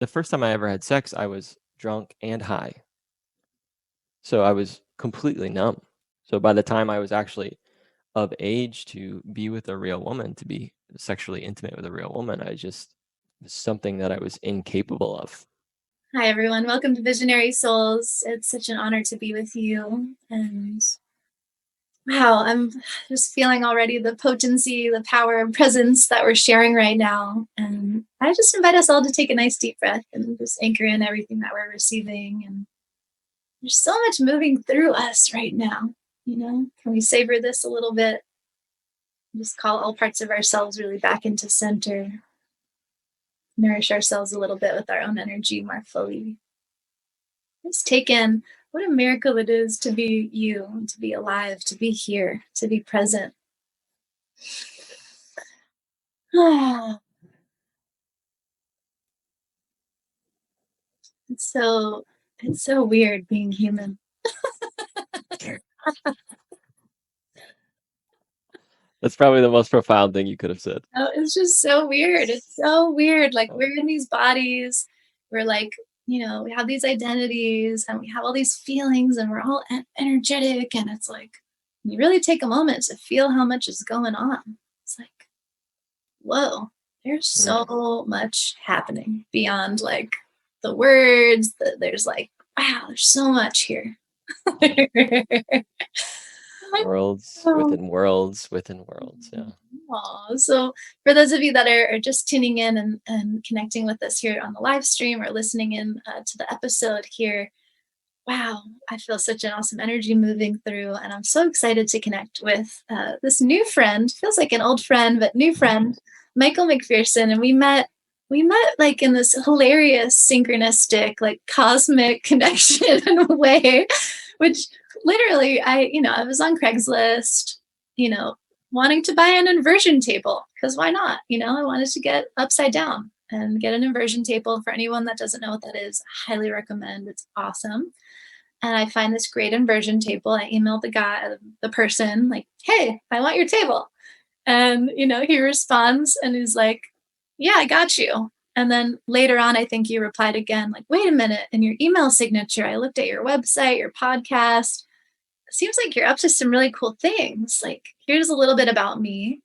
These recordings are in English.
the first time I ever had sex, I was drunk and high. So I was completely numb. So by the time I was actually of age to be with a real woman, to be sexually intimate with a real woman, I just was something that I was incapable of. Hi, everyone. Welcome to Visionary Souls. It's such an honor to be with you. And wow, I'm just feeling already the potency, the power and presence that we're sharing right now. And I just invite us all to take a nice deep breath and just anchor in everything that we're receiving. And there's so much moving through us right now. Can we savor this a little bit? Just call all parts of ourselves really back into center, nourish ourselves a little bit with our own energy more fully. Just take in what a miracle it is to be you, to be alive, to be here, to be present. It's so it's so weird being human. That's probably the most profound thing you could have said. Oh, it's just so weird. It's so weird. Like we're in these bodies, we're like, we have these identities and we have all these feelings and we're all energetic. And it's like, you really take a moment to feel how much is going on. It's like, whoa, there's Mm. so much happening beyond like the words. There's like, wow, there's so much here. Worlds Oh, within worlds within worlds. Yeah. aw. So, for those of you that are just tuning in and connecting with us here on the live stream or listening in to the episode here, wow, I feel such an awesome energy moving through. And I'm so excited to connect with this new friend, feels like an old friend, but new friend, Michael McPherson. And we met like in this hilarious, synchronistic, like cosmic connection in a way, which literally I was on Craigslist, you know, wanting to buy an inversion table because why not? I wanted to get upside down and get an inversion table. For anyone that doesn't know what that is, I highly recommend. It's awesome. And I find this great inversion table. I emailed the person, like, hey, I want your table. And, he responds and he's like, yeah, I got you. And then later on, I think you replied again, like, wait a minute, in your email signature, I looked at your website, your podcast. It seems like you're up to some really cool things. Like, here's a little bit about me,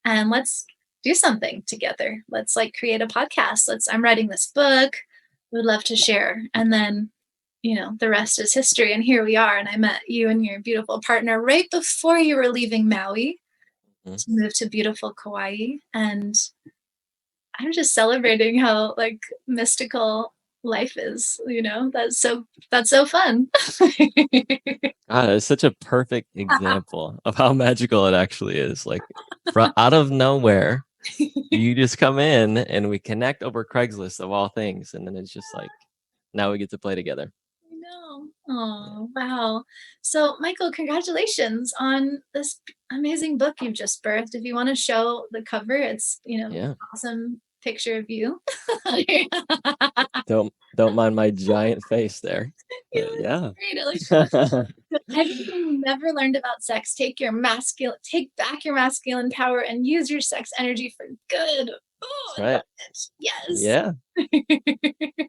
and let's do something together. Let's like create a podcast. I'm writing this book. Would love to share. And then the rest is history. And here we are. And I met you and your beautiful partner right before you were leaving Maui Mhm. to move to beautiful Kauai. And I'm just celebrating how like mystical life is, that's so fun. God, it's such a perfect example of how magical it actually is. Like, out of nowhere, you just come in and we connect over Craigslist of all things, and then it's just like now we get to play together. I know. Yeah. Oh, wow. So, Michael, congratulations on this amazing book you've just birthed. If you want to show the cover, it's, Yeah. awesome picture of you. Don't mind my giant face there. You But look yeah. great. Everything you never learned about sex, take back your masculine power and use your sex energy for good. Oh, That's I love right. it. Yes. Yeah.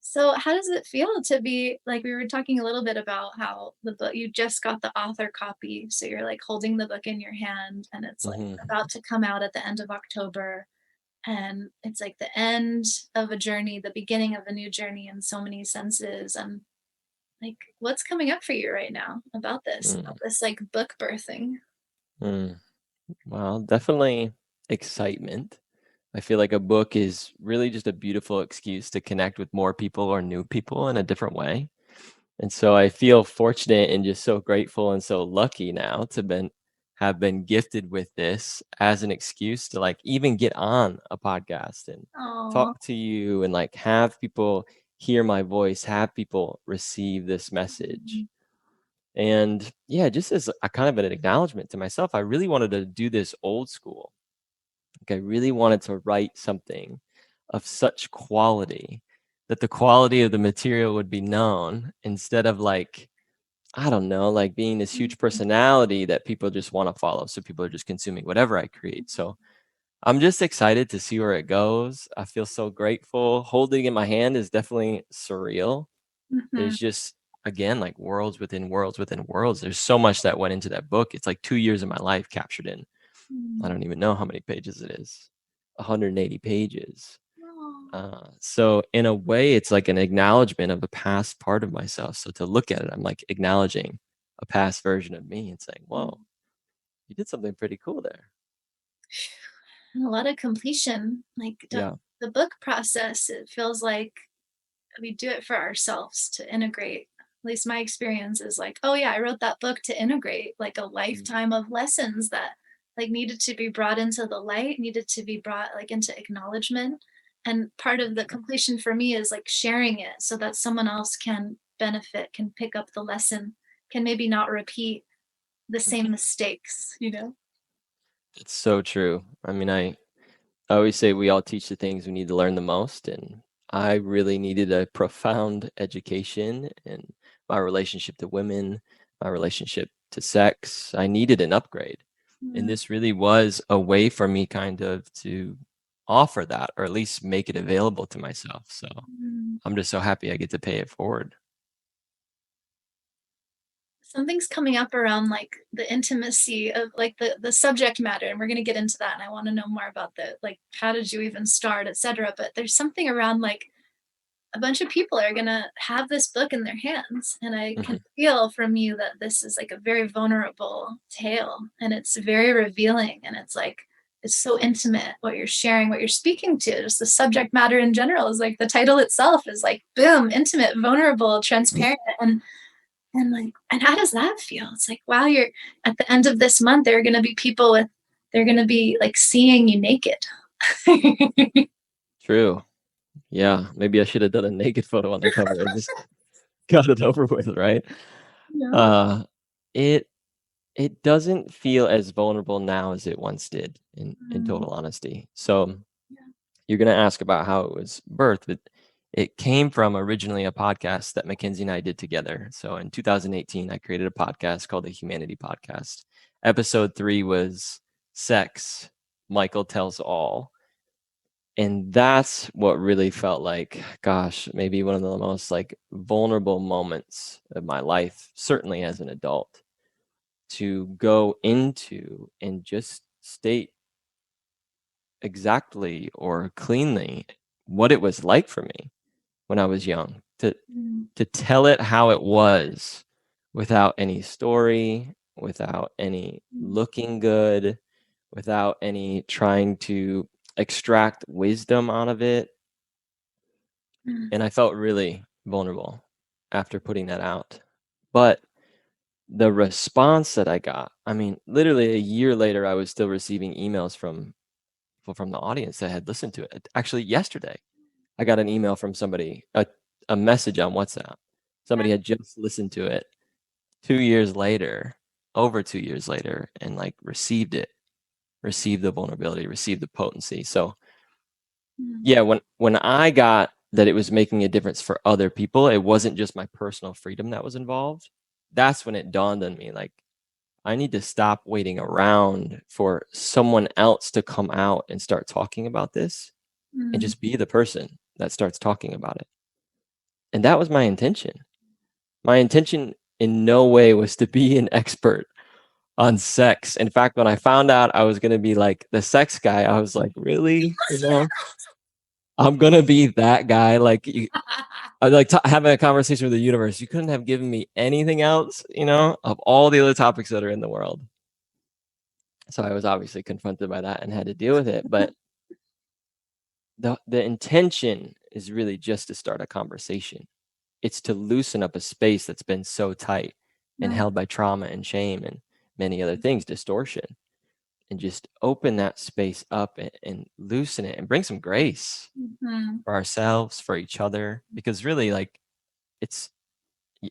So, how does it feel to be like we were talking a little bit about how the book you just got the author copy, so you're like holding the book in your hand and it's like Hmm. about to come out at the end of October, and it's like the end of a journey, the beginning of a new journey in so many senses. And like what's coming up for you right now about Mm. this like book birthing? Mm. Well, definitely excitement. I feel like a book is really just a beautiful excuse to connect with more people or new people in a different way. And so I feel fortunate and just so grateful and so lucky now to have been gifted with this as an excuse to like even get on a podcast and Oh. talk to you and like have people hear my voice, have people receive this message. And yeah, just as a kind of an acknowledgement to myself, I really wanted to do this old school. Like I really wanted to write something of such quality that the quality of the material would be known instead of like, I don't know, like being this huge personality that people just want to follow. So people are just consuming whatever I create. So I'm just excited to see where it goes. I feel so grateful. Holding in my hand is definitely surreal. Mhm. There's just, again, like worlds within worlds within worlds. There's so much that went into that book. It's like 2 years of my life captured in, I Mm. don't even know how many pages it is. 180 pages. Aw. So in a way, it's like an acknowledgement of a past part of myself. So to look at it, I'm like acknowledging a past version of me and saying, Mm. "Whoa, you did something pretty cool there." And a lot of completion, like, Yeah. the book process, it feels like we do it for ourselves to integrate. At least my experience is like, oh yeah, I wrote that book to integrate like a Mm. lifetime of lessons that like needed to be brought into the light, needed to be brought like into acknowledgement. And part of the Sure. completion for me is like sharing it so that someone else can benefit, can pick up the lesson, can maybe not repeat the Mhm. same mistakes, you know? It's so true. I mean, I always say we all teach the things we need to learn the most, and I really needed a profound education in my relationship to women, my relationship to sex. I needed an upgrade, and Mm, this really was a way for me kind of to offer that, or at least make it available to myself. So mm. I'm just so happy I get to pay it forward. Something's coming up around like the intimacy of like the subject matter, and we're going to get into that, and I want to know more about the like how did you even start, etc. But there's something around like a bunch of people are going to have this book in their hands, and I can Mhm. feel from you that this is like a very vulnerable tale, and it's very revealing, and it's like it's so intimate what you're sharing, what you're speaking to. Just the subject matter in general is like the title itself is like boom, intimate, vulnerable, transparent, and like, and how does that feel? It's like, wow, you're at the end of this month, there are going to be people with, they're going to be like seeing you naked. True. Yeah. Maybe I should have done a naked photo on the cover and just got it over with, right? Yeah. Uh, it It doesn't feel as vulnerable now as it once did, in Mm, total honesty. So, yeah. you're gonna ask about how it was birthed, but it came from originally a podcast that Mackenzie and I did together. So in 2018, I created a podcast called the Humanity Podcast. Episode 3 was Sex, Michael Tells All. And that's what really felt like, gosh, maybe one of the most, like, vulnerable moments of my life, certainly as an adult, to go into and just state exactly or cleanly what it was like for me when I was young, Mm, to tell it how it was without any story, without any mm, looking good, without any trying to extract wisdom out of it. mm, And I felt really vulnerable after putting that out. But the response that I got, I mean, literally a year later, I was still receiving emails from people from the audience that had listened to it. Actually, yesterday, I got an email from somebody, a message on WhatsApp. Somebody had just listened to it 2 years later, over 2 years later, and, like, received it, received the vulnerability, received the potency. So, mm, yeah, when I got that it was making a difference for other people, it wasn't just my personal freedom that was involved. That's when it dawned on me, like, I need to stop waiting around for someone else to come out and start talking about this, and mm, just be the person that starts talking about it. And that was my intention. My intention in no way was to be an expert on sex. In fact, when I found out I was going to be like the sex guy, I was like, really? I'm going to be that guy. Like, I like having a conversation with the universe. You couldn't have given me anything else, of all the other topics that are in the world. So I was obviously confronted by that and had to deal with it. But the intention is really just to start a conversation. It's to loosen up a space that's been so tight and mm, held by trauma and shame and many other things, distortion, and just open that space up and loosen it and bring some grace mhm, for ourselves, for each other. Because really, like, it's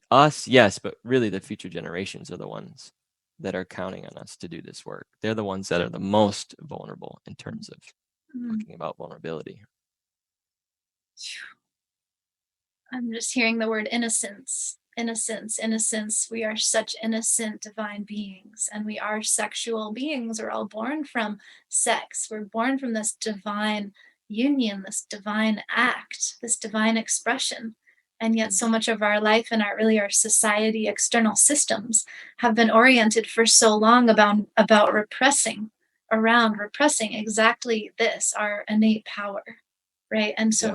us, yes, but really the future generations are the ones that are counting on us to do this work. They're the ones that are the most vulnerable in terms of mm. talking about vulnerability. I'm just hearing the word innocence. innocence, innocence. We are such innocent divine beings, and we are sexual beings. We're all born from sex. We're born from this divine union, this divine act, this divine expression. And yet, Mm, so much of our life and our society external systems have been oriented for so long about repressing, around repressing exactly this, our innate power, right? And so yeah.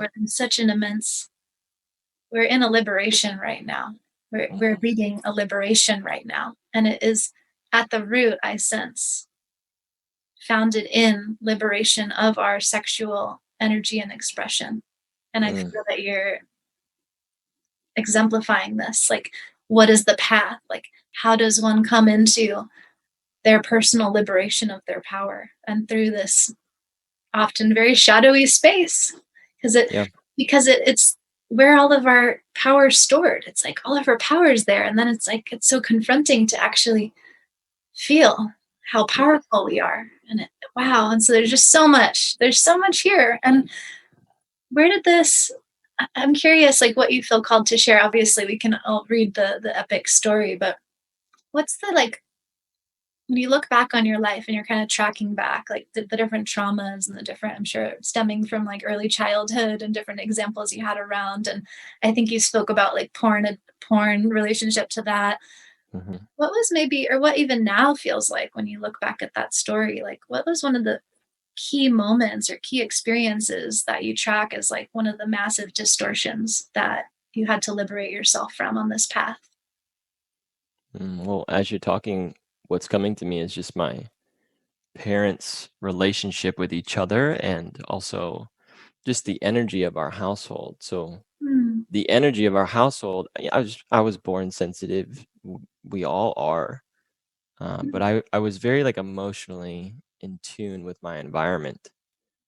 we're in a liberation right now. We're Mhm. reading a liberation right now, and it is at the root, I sense, founded in liberation of our sexual energy and expression. And I Mm, feel that you're exemplifying this. Like, what is the path? Like, how does one come into their personal liberation of their power, and through this often very shadowy space? Because it yeah. it's where all of our power is stored. It's like all of our power is there, and then it's like it's so confronting to actually feel how Mm, powerful we are. And wow, and so there's so much here. And where did this I'm curious, like, what you feel called to share. Obviously we can all read the epic story, but what's the, like, when you look back on your life and you're kind of tracking back, like the different traumas and the different, I'm sure, stemming from like early childhood and different examples you had around. And I think you spoke about like porn relationship to that. mhm. What was maybe, or what even now feels like when you look back at that story? Like, what was one of the key moments or key experiences that you track as like one of the massive distortions that you had to liberate yourself from on this path? Well, as you're talking, what's coming to me is just my parents' relationship with each other and also just the energy of our household. So Mm, the energy of our household, I was born sensitive. We all are. But mm, I was very like emotionally in tune with my environment.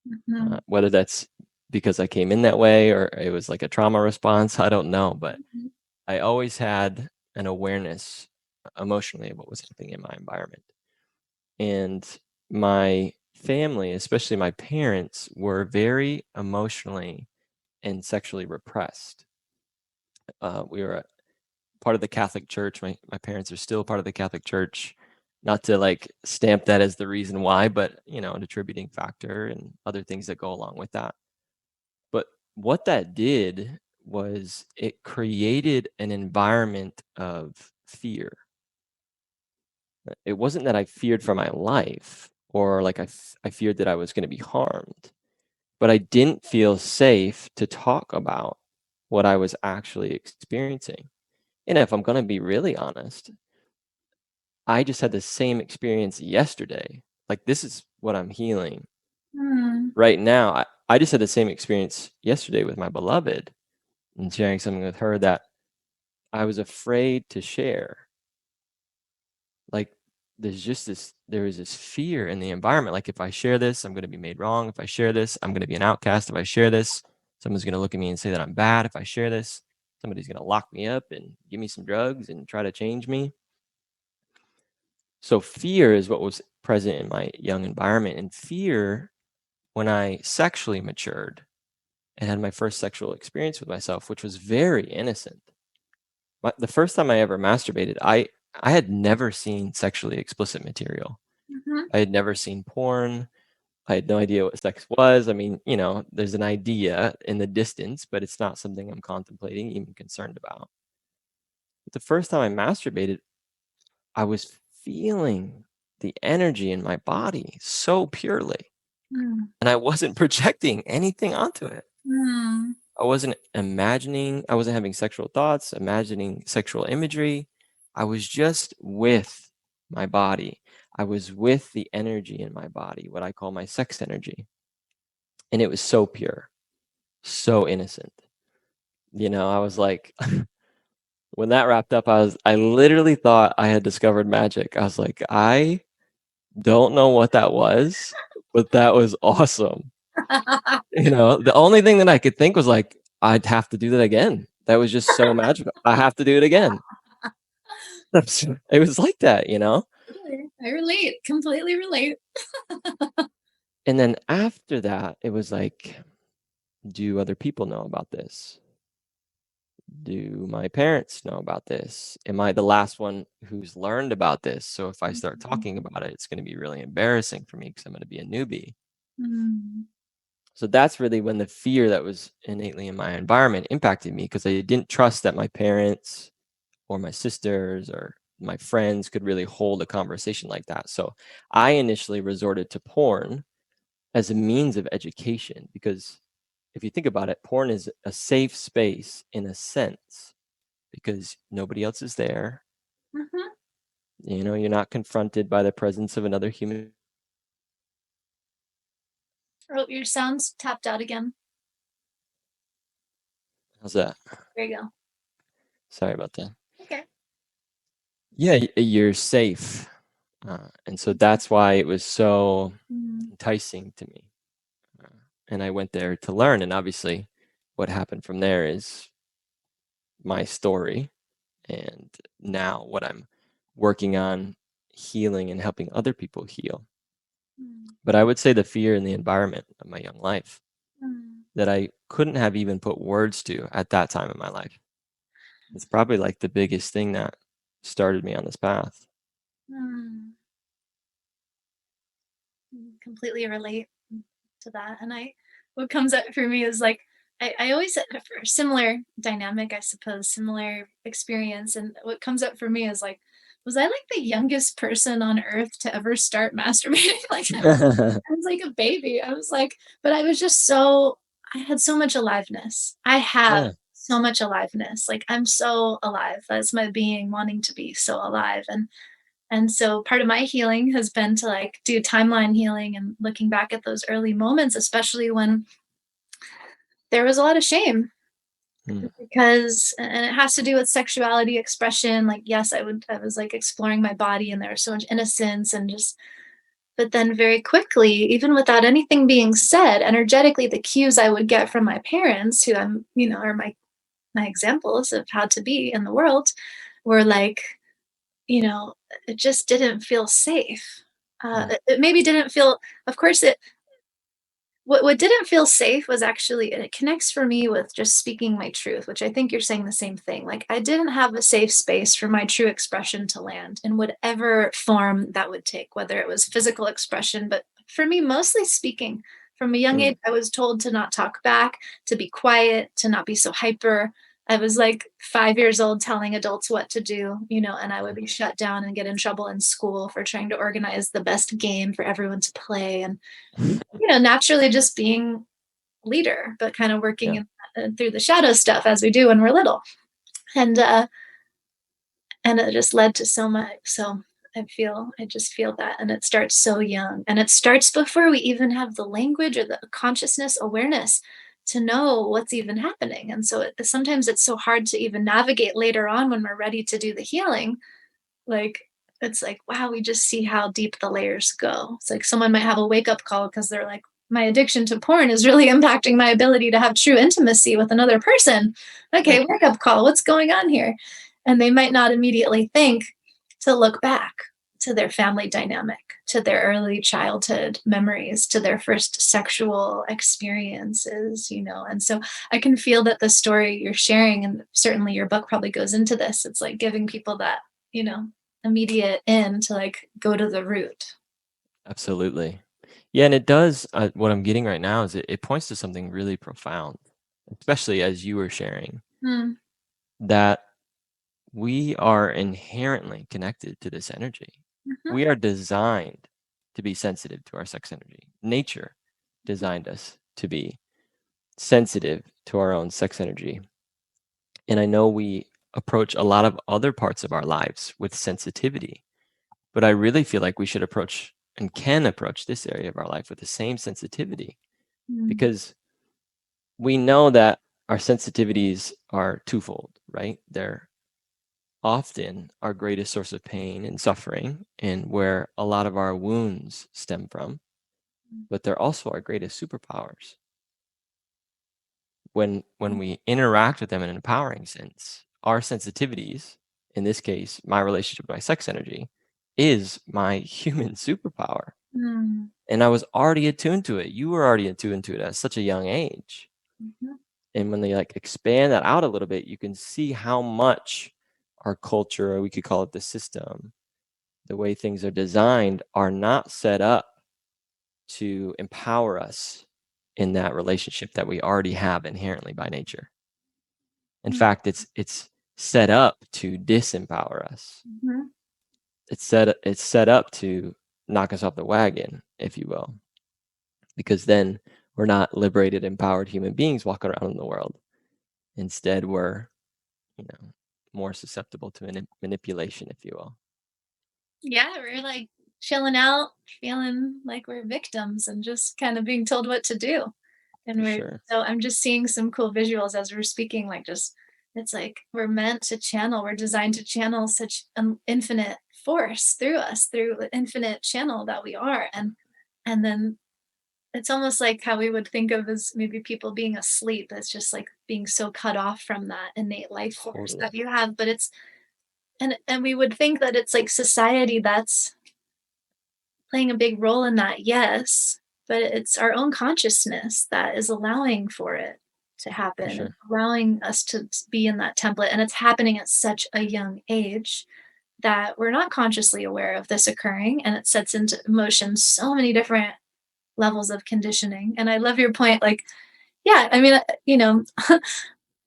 mhm, Whether that's because I came in that way or it was like a trauma response, I don't know. But mhm, I always had an awareness emotionally of what was happening in my environment. And my family, especially my parents, were very emotionally and sexually repressed. We were part of the Catholic Church. My parents are still part of the Catholic Church. Not to like stamp that as the reason why, but an attributing factor and other things that go along with that. But what that did was it created an environment of fear. It wasn't that I feared for my life or like I feared that I was going to be harmed, but I didn't feel safe to talk about what I was actually experiencing. And if I'm going to be really honest, I just had the same experience yesterday. Like, this is what I'm healing mm, right now. I just had the same experience yesterday with my beloved and sharing something with her that I was afraid to share. Like, there is this fear in the environment. Like, if I share this, I'm going to be made wrong. If I share this, I'm going to be an outcast. If I share this, someone's going to look at me and say that I'm bad. If I share this, somebody's going to lock me up and give me some drugs and try to change me. So fear is what was present in my young environment. And fear, when I sexually matured and had my first sexual experience with myself, which was very innocent. The first time I ever masturbated, I had never seen sexually explicit material. mhm, I had never seen porn. I had no idea what sex was. I mean, there's an idea in the distance, but it's not something I'm contemplating, even concerned about. But the first time I masturbated, I was feeling the energy in my body so purely, mm, and I wasn't projecting anything onto it. mm, I wasn't having sexual thoughts, imagining sexual imagery. I was just with my body. I was with the energy in my body, what I call my sex energy. And it was so pure, so innocent. I was like, when that wrapped up, I literally thought I had discovered magic. I was like, I don't know what that was, but that was awesome. The only thing that I could think was like, I'd have to do that again. That was just so magical. I have to do it again. It was like that. Totally. I relate, completely relate. And then after that, it was like, do other people know about this? Do my parents know about this? Am I the last one who's learned about this? So if I start Mhm. talking about it, it's going to be really embarrassing for me because I'm going to be a newbie. Mm. So that's really when the fear that was innately in my environment impacted me, because I didn't trust that my parents or my sisters or my friends could really hold a conversation like that. So I initially resorted to porn as a means of education, because if you think about it, porn is a safe space in a sense because nobody else is there. Mhm. You know, you're not confronted by the presence of another human. Oh, your sound's tapped out again. How's that? There you go. Sorry about that. Okay. Yeah, you're safe. And so that's why it was so Mm. enticing to me. Uh, and I went there to learn. And obviously, what happened from there is my story. And now what I'm working on healing and helping other people heal. Mm. But I would say the fear in the environment of my young life Mm. that I couldn't have even put words to at that time in my life. It's probably like the biggest thing that started me on this path. Mm. Completely relate to that. And what comes up for me is like, I always had a similar dynamic, I suppose, similar experience. And what comes up for me is like, was I like the youngest person on earth to ever start masturbating? Like, I was like a baby. I was like, but I was just so, I had so much aliveness. I have Yeah. so much aliveness. Like, I'm so alive. That's my being wanting to be so alive. And so part of my healing has been to like do timeline healing and looking back at those early moments, especially when there was a lot of shame Mm. because and it has to do with sexuality expression. Like, yes, I was like exploring my body and there was so much innocence and just but then very quickly, even without anything being said, energetically the cues I would get from my parents, who are my examples of how to be in the world, were like, you know, it just didn't feel safe. Mm. It maybe didn't feel, of course, what didn't feel safe was actually, and it connects for me with just speaking my truth, which I think you're saying the same thing. Like, I didn't have a safe space for my true expression to land in whatever form that would take, whether it was physical expression, but for me, mostly speaking. From a young Mm. age, I was told to not talk back, to be quiet, to not be so hyper. I was like 5 years old telling adults what to do, and I would be shut down and get in trouble in school for trying to organize the best game for everyone to play. And naturally just being leader, but kind of working Yeah, through the shadow stuff as we do when we're little. And and it just led to so much. So I just feel that, and it starts so young, and it starts before we even have the language or the consciousness awareness to know what's even happening. And so sometimes it's so hard to even navigate later on when we're ready to do the healing. Like, it's like, wow, we just see how deep the layers go. It's like someone might have a wake up call because they're like, my addiction to porn is really impacting my ability to have true intimacy with another person. yeah, Okay, wake up call. What's going on here? And they might not immediately think to look back to their family dynamic, to their early childhood memories, to their first sexual experiences. And so I can feel that the story you're sharing, and certainly your book probably goes into this, it's like giving people that, you know, immediate in to like go to the root. absolutely. Yeah, and it does. What I'm getting right now is it points to something really profound, especially as you were sharing, Mm, that we are inherently connected to this energy. mhm, We are designed to be sensitive to our sex energy. Nature designed us to be sensitive to our own sex energy. And I know we approach a lot of other parts of our lives with sensitivity, but I really feel like we should approach and can approach this area of our life with the same sensitivity, mm, because we know that our sensitivities are twofold, right? They're often our greatest source of pain and suffering and where a lot of our wounds stem from, mm, but they're also our greatest superpowers. When we interact with them in an empowering sense, our sensitivities, in this case, my relationship with my sex energy, is my human superpower. mm, And I was already attuned to it. You were already attuned to it at such a young age. mhm, And when they like expand that out a little bit, you can see how much our culture, or we could call it the system, the way things are designed, are not set up to empower us in that relationship that we already have inherently by nature. In Mm, fact, it's set up to disempower us. mhm. It's set up to knock us off the wagon, if you will, because then we're not liberated, empowered human beings walking around in the world. Instead, we're, you know, more susceptible to manipulation, if you will. Yeah, we're like chilling out, feeling like we're victims and just kind of being told what to do. And For we're sure. so I'm just seeing some cool visuals as we're speaking, like just it's like we're meant to channel, we're designed to channel such an infinite force through us, through the infinite channel that we are. And then it's almost like how we would think of as maybe people being asleep. It's just like being so cut off from that innate life force that Totally. you have. But it's and we would think that it's like society that's playing a big role in that, yes, but it's our own consciousness that is allowing for it to For happen and sure. allowing us to be in that template. And it's happening at such a young age that we're not consciously aware of this occurring. And it sets into motion so many different levels of conditioning. And I love your point. Like, yeah, I mean,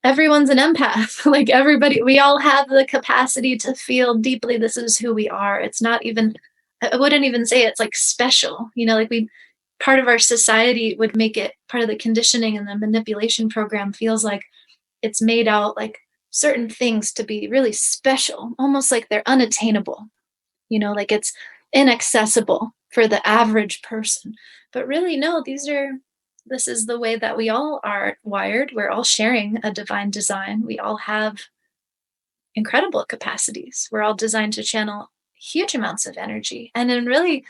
everyone's an empath. Like everybody, we all have the capacity to feel deeply this is who we are. It's not even, I wouldn't even say it's like special, like we, part of our society would make it part of the conditioning and the manipulation program feels like it's made out like certain things to be really special, almost like they're unattainable, like it's inaccessible for the average person. But really, no, this is the way that we all are wired. We're all sharing a divine design. We all have incredible capacities. We're all designed to channel huge amounts of energy and in really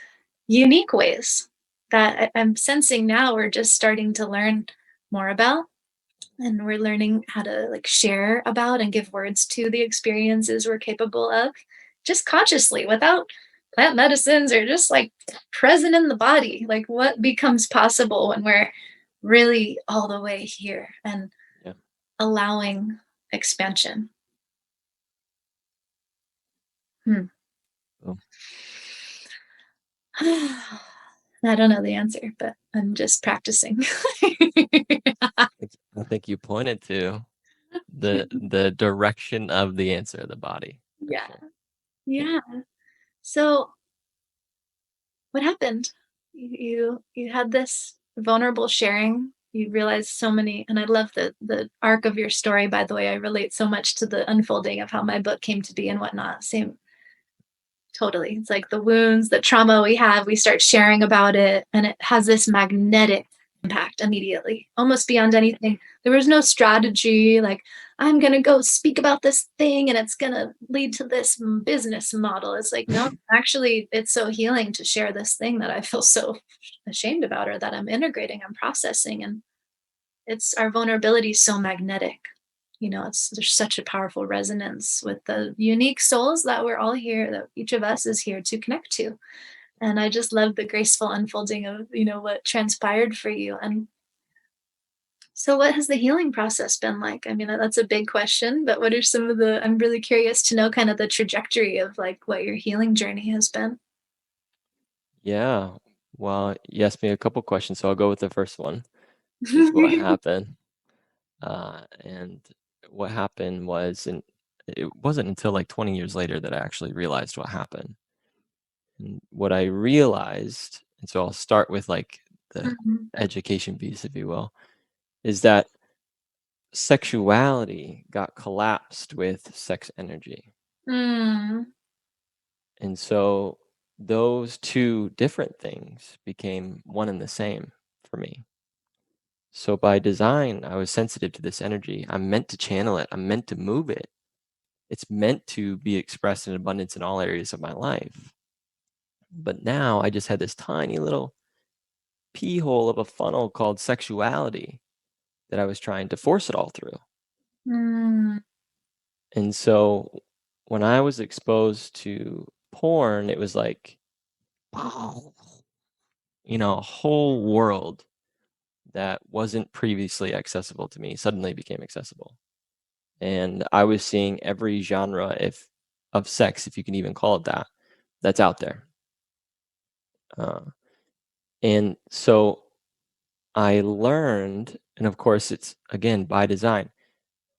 unique ways that I'm sensing now we're just starting to learn more about, and we're learning how to like share about and give words to the experiences we're capable of just consciously without plant medicines or just like present in the body, like what becomes possible when we're really all the way here and Yeah. allowing expansion. Hmm. Well, I don't know the answer, but I'm just practicing. I think you pointed to the direction of the answer, the body, for Yeah. sure. Yeah. Yeah. So what happened? You had this vulnerable sharing. You realized so many, and I love the arc of your story. By the way, I relate so much to the unfolding of how my book came to be and whatnot. Same, totally. It's like the wounds, the trauma we have. We start sharing about it, and it has this magnetic impact immediately, almost beyond anything. There was no strategy like I'm gonna go speak about this thing and it's gonna lead to this business model. It's like, no, actually, it's so healing to share this thing that I feel so ashamed about or that I'm integrating, I'm processing, and it's our vulnerability is so magnetic. It's there's such a powerful resonance with the unique souls that we're all here, that each of us is here to connect to. And I just love the graceful unfolding of, what transpired for you. And so what has the healing process been like? I mean, that's a big question, but what are some of I'm really curious to know kind of the trajectory of like what your healing journey has been. Yeah. Well, you asked me a couple questions, so I'll go with the first one, which is what happened. And what happened was, and it wasn't until like 20 years later that I actually realized what happened. And what I realized, and so I'll start with like the Mhm. education piece, if you will, is that sexuality got collapsed with sex energy. Mm. And so those two different things became one and the same for me. So by design, I was sensitive to this energy. I'm meant to channel it. I'm meant to move it. It's meant to be expressed in abundance in all areas of my life. But now I just had this tiny little pee hole of a funnel called sexuality that I was trying to force it all through. Mm. And so when I was exposed to porn, it was like, a whole world that wasn't previously accessible to me suddenly became accessible. And I was seeing every genre of sex, if you can even call it that, that's out there. And so I learned, and of course, it's again by design.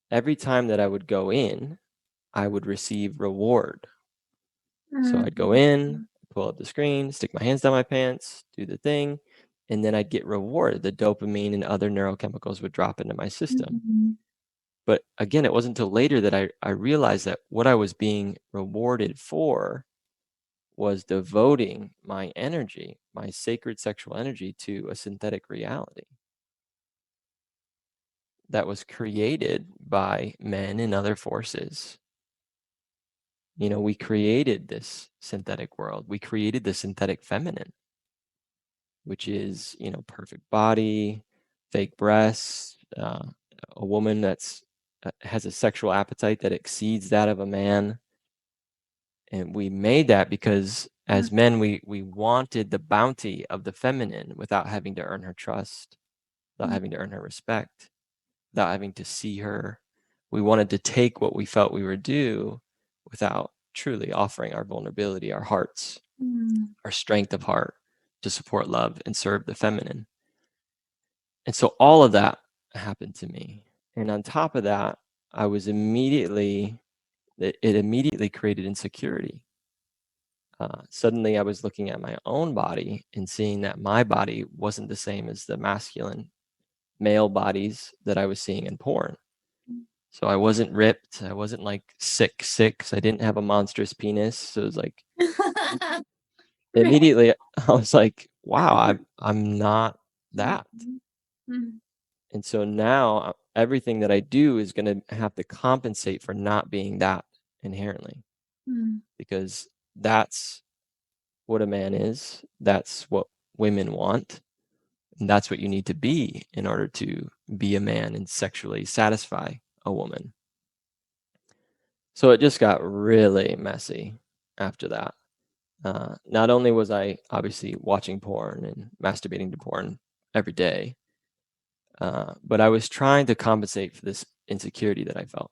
Every time that I would go in, I would receive reward. So I'd go in, Mhm. pull up the screen, stick my hands down my pants, do the thing, and then I'd get rewarded. The dopamine and other neurochemicals would drop into my system. Mhm. But again, it wasn't until later that I realized that what I was being rewarded for was devoting my energy, my sacred sexual energy, to a synthetic reality that was created by men and other forces. You know, we created this synthetic world. We created the synthetic feminine, which is, you know, perfect body, fake breasts, a woman that's has a sexual appetite that exceeds that of a man. And we made that because as men, we wanted the bounty of the feminine without having to earn her trust, without having to earn her respect, without having to see her. We wanted to take what we felt we were due without truly offering our vulnerability, our hearts, Mhm. our strength of heart to support love and serve the feminine. And so all of that happened to me. And on top of that, I was immediately, it immediately created insecurity. Suddenly I was looking at my own body and seeing that my body wasn't the same as the masculine male bodies that I was seeing in porn. So I wasn't ripped. I wasn't like sick. I didn't have a monstrous penis. So it was like Right. immediately I was like, wow, I'm not that. Mhm. Mhm. And so now everything that I do is going to have to compensate for not being that inherently, Mhm. because that's what a man is. That's what women want. And that's what you need to be in order to be a man and sexually satisfy a woman. So it just got really messy after that. Not only was I obviously watching porn and masturbating to porn every day, but I was trying to compensate for this insecurity that I felt.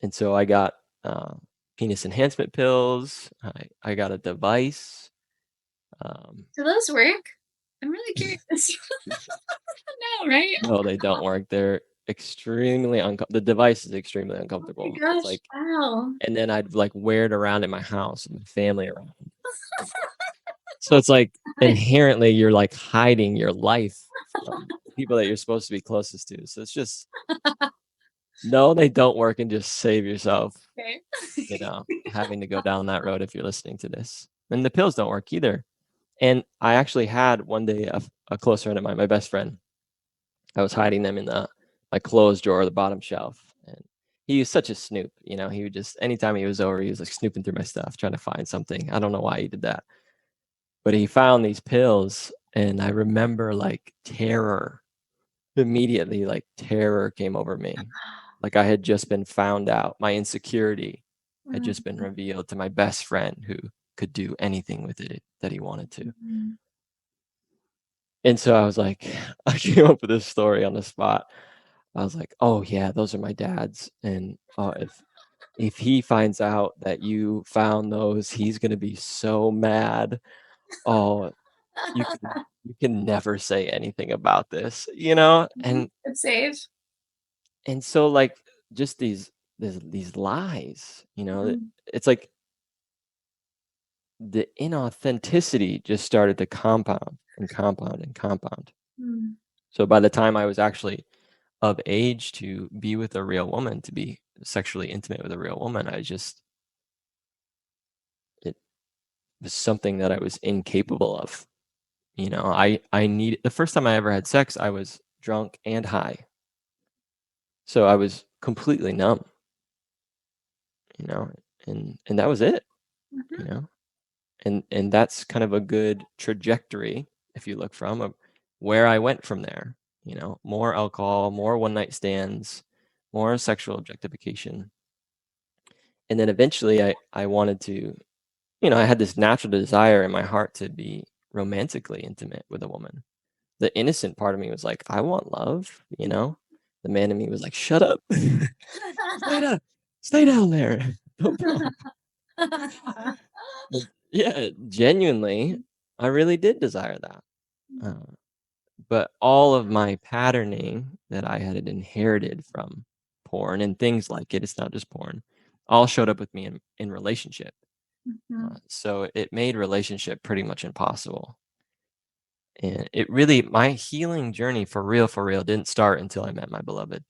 And so I got uh, penis enhancement pills. I got a device. Um, Do those work? I'm really curious. No, right? no, they don't work. They're extremely uncomfortable. The device is extremely Oh my uncomfortable. It's gosh, like, wow. and then I'd like wear it around in my house and my family around. So it's like inherently you're like hiding your life from the people that you're supposed to be closest to. So it's just, no, they don't work, and just save yourself, Okay. you know, having to go down that road if you're listening to this. And the pills don't work either. And I actually had one day a close friend of mine, my best friend. I was hiding them in the my clothes drawer, the bottom shelf. And he was such a snoop, you know, he would just anytime he was over, he was like snooping through my stuff, trying to find something. I don't know why he did that. But he found these pills, and I remember like terror. Immediately, like terror came over me. Like I had just been found out. My insecurity had just been Mhm. revealed to my best friend who could do anything with it that he wanted to. Mhm. And so I was like, I came up with this story on the spot. I was like, "Oh yeah, those are my dad's, and if he finds out that you found those, he's gonna be so mad. Oh, you can never say anything about this," you know? It's safe. And so like just these lies, you know, Mhm. it's like the inauthenticity just started to compound and compound and compound. Mm. So by the time I was actually of age to be with a real woman, to be sexually intimate with a real woman, it was something that I was incapable of. You know, I need the first time I ever had sex, I was drunk and high. So I was completely numb, you know, and that was it, you Mhm. know. And that's kind of a good trajectory if you look from where I went from there, you know, more alcohol, more one night stands, more sexual objectification. And then eventually I wanted to, you know, I had this natural desire in my heart to be romantically intimate with a woman. the innocent part of me was like, I want love, you know? The man in me was like, shut up. Stay down, stay down there. Don't go. Yeah, genuinely, I really did desire that. Uh, but all of my patterning that I had inherited from porn and things like it, it's not just porn, all showed up with me in relationship. Mhm. So it made relationship pretty much impossible. And it really, my healing journey for real, didn't start until I met my beloved.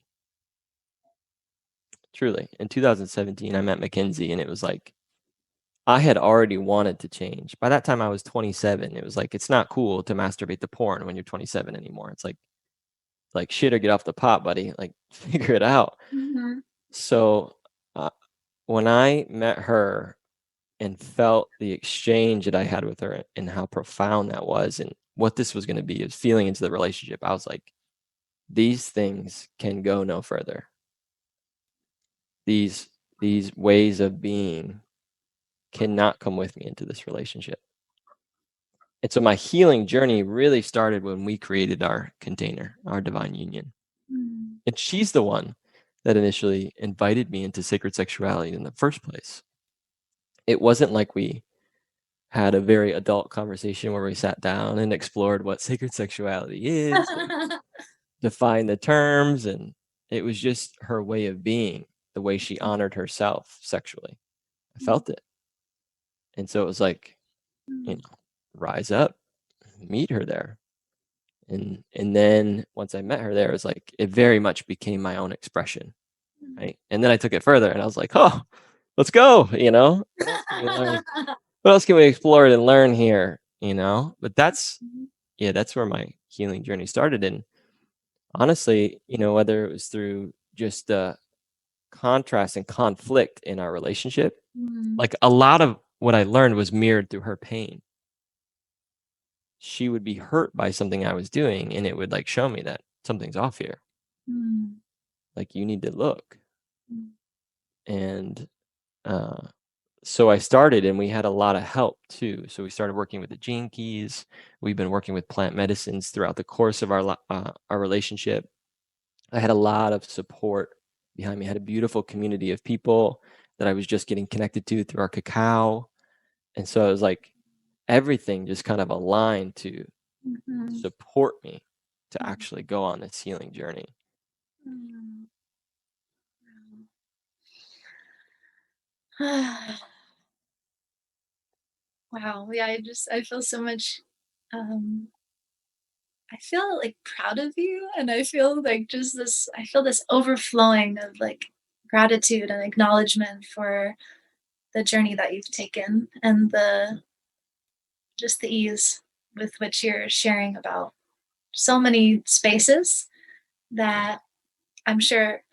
Truly. In 2017, I met Mackenzie, and it was like, I had already wanted to change. By that time, I was 27. It was like, it's not cool to masturbate to porn when you're 27 anymore. It's like shit or get off the pot, buddy. Like, figure it out. Mhm. So uh, when I met her and felt the exchange that I had with her and how profound that was and what this was going to be is feeling into the relationship, I was like, these things can go no further. These these ways of being cannot come with me into this relationship. And so my healing journey really started when we created our container, our divine union. Mm. And she's the one that initially invited me into sacred sexuality in the first place. It wasn't like we had a very adult conversation where we sat down and explored what sacred sexuality is and defined the terms. And it was just her way of being, the way she honored herself sexually. I felt it. And so it was like, you know, rise up, meet her there. And then once I met her there, it was like it very much became my own expression. Right. And then I took it further and I was like, oh, let's go. What else can we learn? What else can we explore and learn here? But yeah, that's where my healing journey started. And honestly, whether it was through just the contrast and conflict in our relationship, Mm. like a lot of what I learned was mirrored through her pain. She would be hurt by something I was doing, and it would like show me that something's off here. Mm. Like you need to look. Mm. And so I started, and we had a lot of help too. So we started working with the gene keys. We've been working with plant medicines throughout the course of our relationship. I had a lot of support behind me. I had a beautiful community of people that I was just getting connected to through our cacao. And so it was like everything just kind of aligned to Mhm. support me to Mm. actually go on this healing journey. Mm. Wow. Yeah, I feel so much um I feel like proud of you, and I feel like I feel this overflowing of like gratitude and acknowledgement for the journey that you've taken and the just the ease with which you're sharing about so many spaces that I'm sure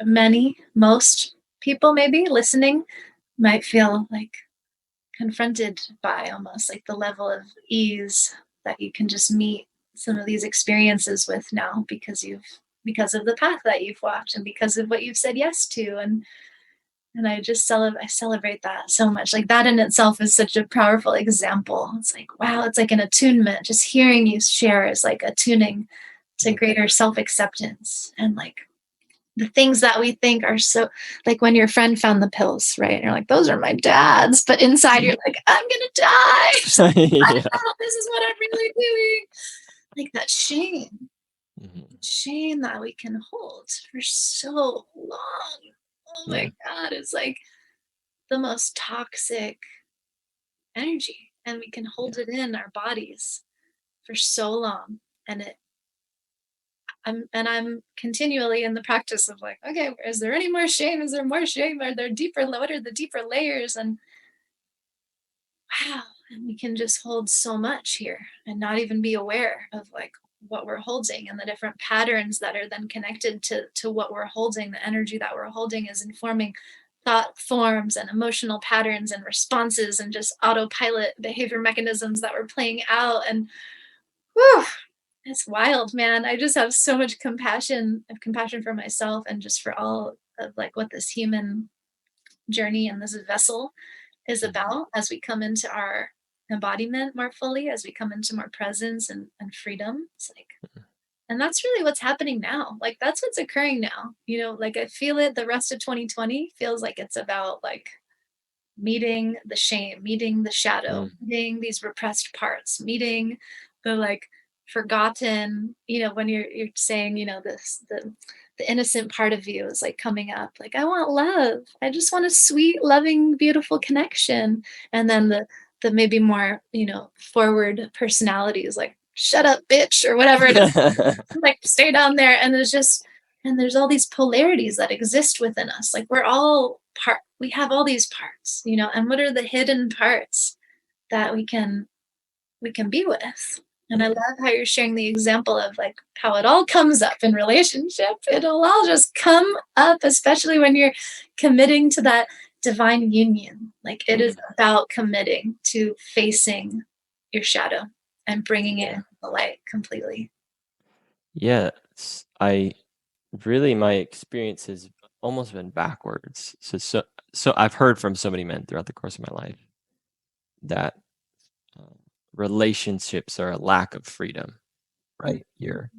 most people maybe listening might feel like confronted by, almost like the level of ease that you can just meet some of these experiences with now because of the path that you've walked and because of what you've said yes to. And I celebrate that so much. Like that in itself is such a powerful example. It's like, wow, it's like an attunement. Just hearing you share is like attuning to Mm. greater self-acceptance and like the things that we think are so, like when your friend found the pills, right? And you're like, those are my dad's. But inside you're like, I'm gonna die. I Yeah. don't know if this is what I'm really doing. Like that Mhm. shame that we can hold for so long. Oh Yeah. my God, it's like the most toxic energy. And we can hold Yeah. it in our bodies for so long. And I'm continually in the practice of like, okay, is there any more shame? Is there more shame? Are there deeper, what are the deeper layers? And wow, and we can just hold so much here and not even be aware of like what we're holding and the different patterns that are then connected to what we're holding. The energy that we're holding is informing thought forms and emotional patterns and responses and just autopilot behavior mechanisms that we're playing out. And whew, it's wild, man. I just have so much compassion for myself and just for all of like what this human journey and this vessel is Mhm. about as we come into our embodiment more fully as we come into more presence and freedom. It's like, and that's really what's happening now. Like that's what's occurring now. Like I feel it. The rest of 2020 feels like it's about like meeting the shame, meeting the shadow, Mm, meeting these repressed parts, meeting the like forgotten, when you're saying, this the innocent part of you is like coming up, like, I want love. I just want a sweet, loving, beautiful connection. And then the maybe more, forward personality is like, shut up, bitch, or whatever it is, like stay down there. And there's all these polarities that exist within us. Like we have all these parts, and what are the hidden parts that we can be with? And I mm, love how you're sharing the example of like how it all comes up in relationship. It'll all just come up, especially when you're committing to that divine union. Like it is mm. about committing to facing your shadow and bringing it Yeah. into the light completely. Yeah, I really, my experience has almost been backwards. So I've heard from so many men throughout the course of my life that uh, relationships are a lack of freedom, right?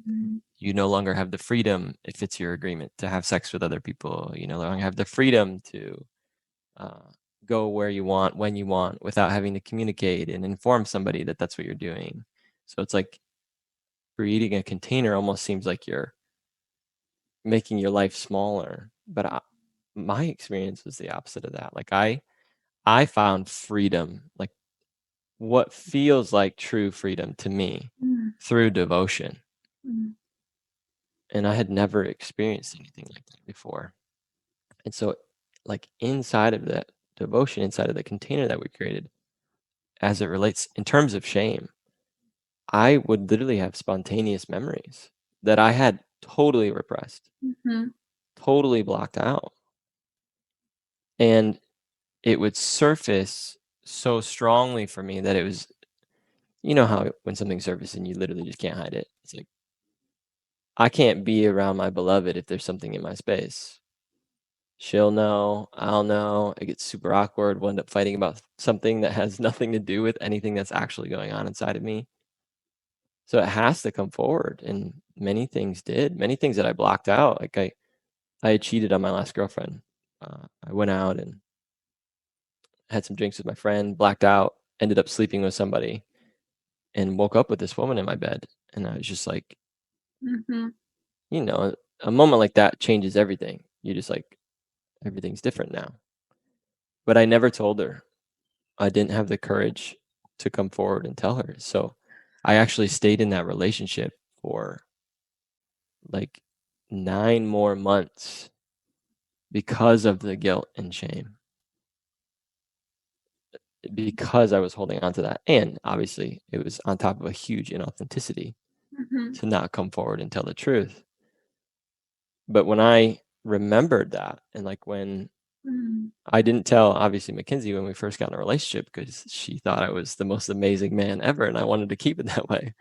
Mhm. You no longer have the freedom, if it's your agreement, to have sex with other people. You no longer have the freedom to uh, go where you want, when you want, without having to communicate and inform somebody that that's what you're doing. So it's like creating a container almost seems like you're making your life smaller. But my experience was the opposite of that. Like I found freedom, like what feels like true freedom to me Mm, through devotion. mm, And I had never experienced anything like that before. And so, like inside of that devotion, inside of the container that we created, as it relates in terms of shame, I would literally have spontaneous memories that I had totally repressed, mhm, totally blocked out. And it would surface so strongly for me that it was, you know, how when something surfaces and you literally just can't hide it. It's like, I can't be around my beloved if there's something in my space. She'll know, I'll know. It gets super awkward. We'll end up fighting about something that has nothing to do with anything that's actually going on inside of me. So it has to come forward. And many things did, many things that I blocked out. Like I had cheated on my last girlfriend. I went out and had some drinks with my friend, blacked out, ended up sleeping with somebody, and woke up with this woman in my bed. And I was just like, mhm, you know, a moment like that changes everything. You just like, everything's different now. But I never told her. I didn't have the courage to come forward and tell her. So I actually stayed in that relationship for like 9 more months because of the guilt and shame, because I was holding on to that. And obviously, it was on top of a huge inauthenticity mhm, to not come forward and tell the truth. But when I remembered that, and like when mm. I didn't tell obviously Mackenzie when we first got in a relationship because she thought I was the most amazing man ever, and I wanted to keep it that way.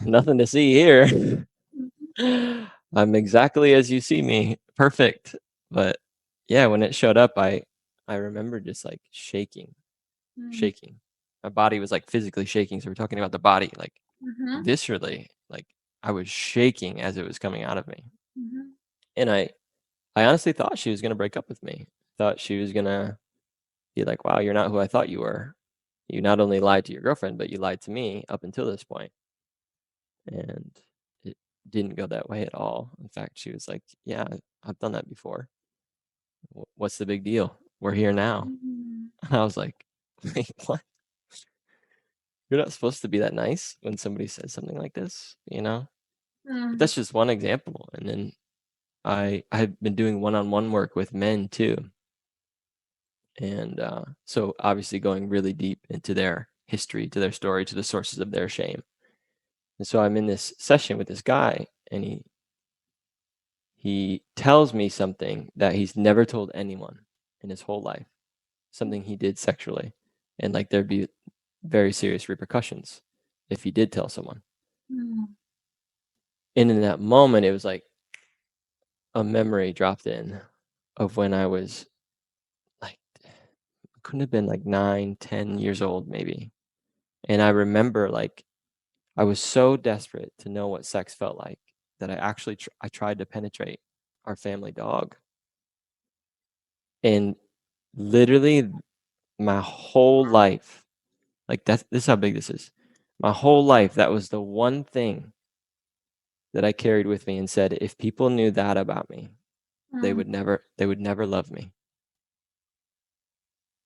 Nothing to see here. I'm exactly as you see me, perfect. But yeah, when it showed up, I remember just like shaking, Mm, shaking. My body was like physically shaking. So we're talking about the body, like mhm, viscerally, like I was shaking as it was coming out of me. mhm. And I honestly thought she was gonna break up with me. Thought she was gonna be like, wow, you're not who I thought you were. You not only lied to your girlfriend, but you lied to me up until this point. And it didn't go that way at all. In fact, she was like, yeah, I've done that before. What's the big deal? We're here now. Mm, And I was like, wait, what? You're not supposed to be that nice when somebody says something like this, you know? But mm, that's just one example. And then I've been doing one-on-one work with men too. And so obviously going really deep into their history, to their story, to the sources of their shame. And so I'm in this session with this guy, and he tells me something that he's never told anyone in his whole life, something he did sexually, and like there'd be very serious repercussions if he did tell someone. mm, And in that moment, it was like a memory dropped in of when I was like couldn't have been like 9, 10 years old maybe. And I remember like I was so desperate to know what sex felt like that I actually I tried to penetrate our family dog. And literally my whole life, like this is how big this is. My whole life, that was the one thing that I carried with me and said, if people knew that about me, Mm, they would never love me.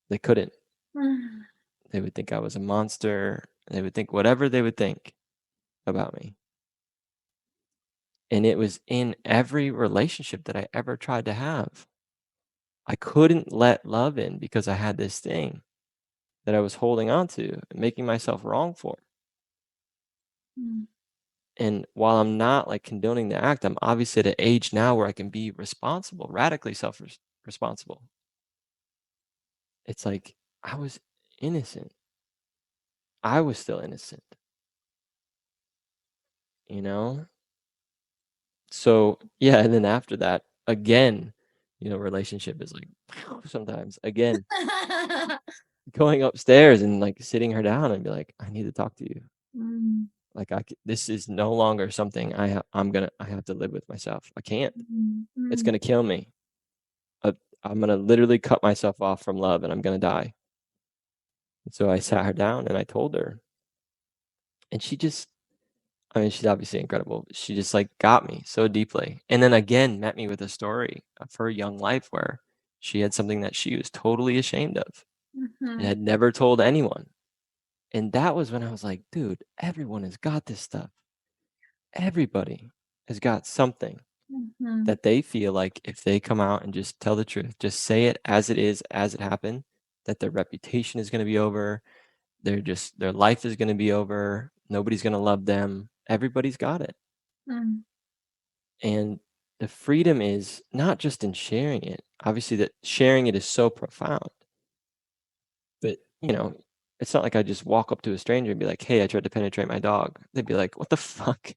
They couldn't. mm, They would think I was a monster. They would think whatever they would think about me. And it was in every relationship that I ever tried to have. I couldn't let love in because I had this thing that I was holding on to and making myself wrong for. mm, And while I'm not like condoning the act, I'm obviously at an age now where I can be responsible, radically self responsible. It's like I was innocent. I was still innocent, you know? So, yeah. And then after that, again, relationship is like sometimes again going upstairs and like sitting her down and be like, I need to talk to you. mm, Like this is no longer something I have to live with myself. I can't. mm, It's mm, gonna kill me. Uh, I'm gonna literally cut myself off from love, and I'm gonna die. And so I sat her down and I told her, and she just, I mean, she's obviously incredible. But she just like got me so deeply, and then again met me with a story of her young life where she had something that she was totally ashamed of and mhm, had never told anyone. And that was when I was like, dude, everyone has got this stuff. Everybody has got something mhm, that they feel like if they come out and just tell the truth, just say it as it is, as it happened, that their reputation is going to be over. Their life is going to be over. Nobody's going to love them. Everybody's got it. mm, And the freedom is not just in sharing it. Obviously, that sharing it is so profound. But, it's not like I just walk up to a stranger and be like, hey, I tried to penetrate my dog. They'd be like, what the fuck?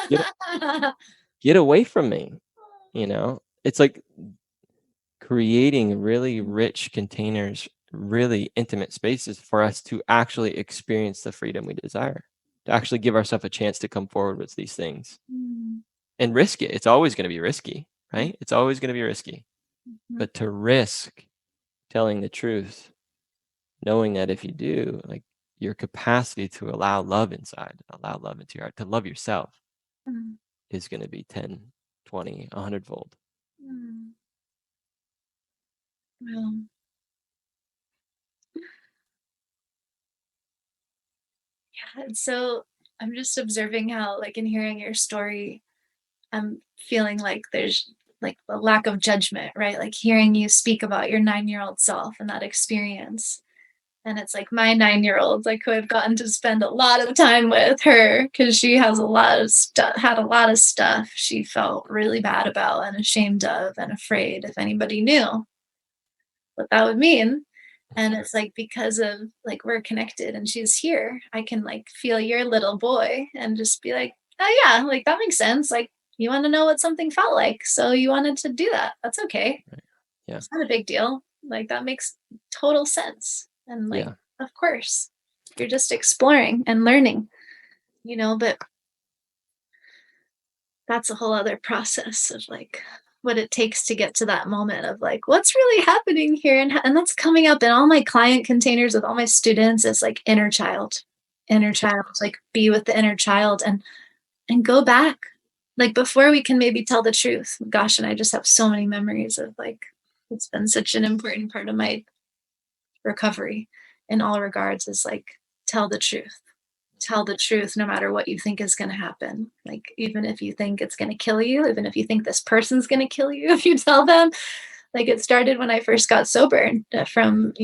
Get, get away from me. It's like creating really rich containers, really intimate spaces for us to actually experience the freedom we desire, to actually give ourselves a chance to come forward with these things mm, and risk it. It's always going to be risky, right? It's always going to be risky. mhm, But to risk telling the truth, knowing that if you do, like your capacity to allow love inside, allow love into your heart, to love yourself mm, is going to be 10, 20, 100 fold. mm. Well, yeah, it's so I'm just observing how, like, in hearing your story, I'm feeling like there's like a lack of judgment, right? Like hearing you speak about your 9-year-old self and that experience. And it's like my 9-year-old, like who I've gotten to spend a lot of time with her because she has a lot of stuff, had a lot of stuff she felt really bad about and ashamed of and afraid if anybody knew what that would mean. And it's like because of like we're connected and she's here, I can like feel your little boy and just be like, oh yeah, like that makes sense. Like you want to know what something felt like. So you wanted to do that. That's okay. Right? Yeah. It's not a big deal. Like that makes total sense. And like, Yeah. of course, you're just exploring and learning, but that's a whole other process of like what it takes to get to that moment of like what's really happening here and that's coming up in all my client containers with all my students is like inner child like be with the inner child and go back like before we can maybe tell the truth. Gosh, and I just have so many memories of like it's been such an important part of my recovery in all regards is like tell the truth. Tell the truth no matter what you think is going to happen. Like, even if you think it's going to kill you, even if you think this person's going to kill you, if you tell them, like it started when I first got sober from,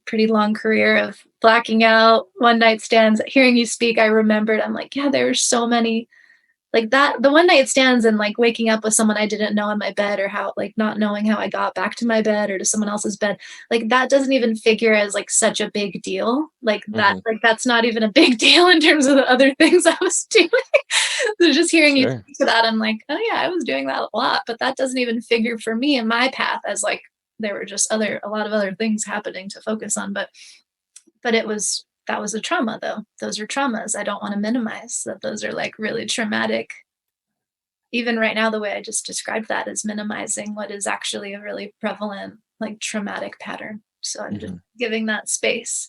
pretty long career of blacking out, one night stands. Hearing you speak, I remembered, I'm like, yeah, there were so many like that, the one night stands and like waking up with someone I didn't know in my bed or how like not knowing how I got back to my bed or to someone else's bed, like that doesn't even figure as like such a big deal. Like that, Hmm. like that's not even a big deal in terms of the other things I was doing. So just hearing you Sure. speak to that, I'm like, oh yeah, I was doing that a lot, but that doesn't even figure for me in my path as like there were just a lot of other things happening to focus on, but that was a trauma though. Those are traumas. I don't want to minimize that. Those are like really traumatic. Even right now, the way I just described that is minimizing what is actually a really prevalent, like traumatic pattern. So I'm just Mhm. giving that space.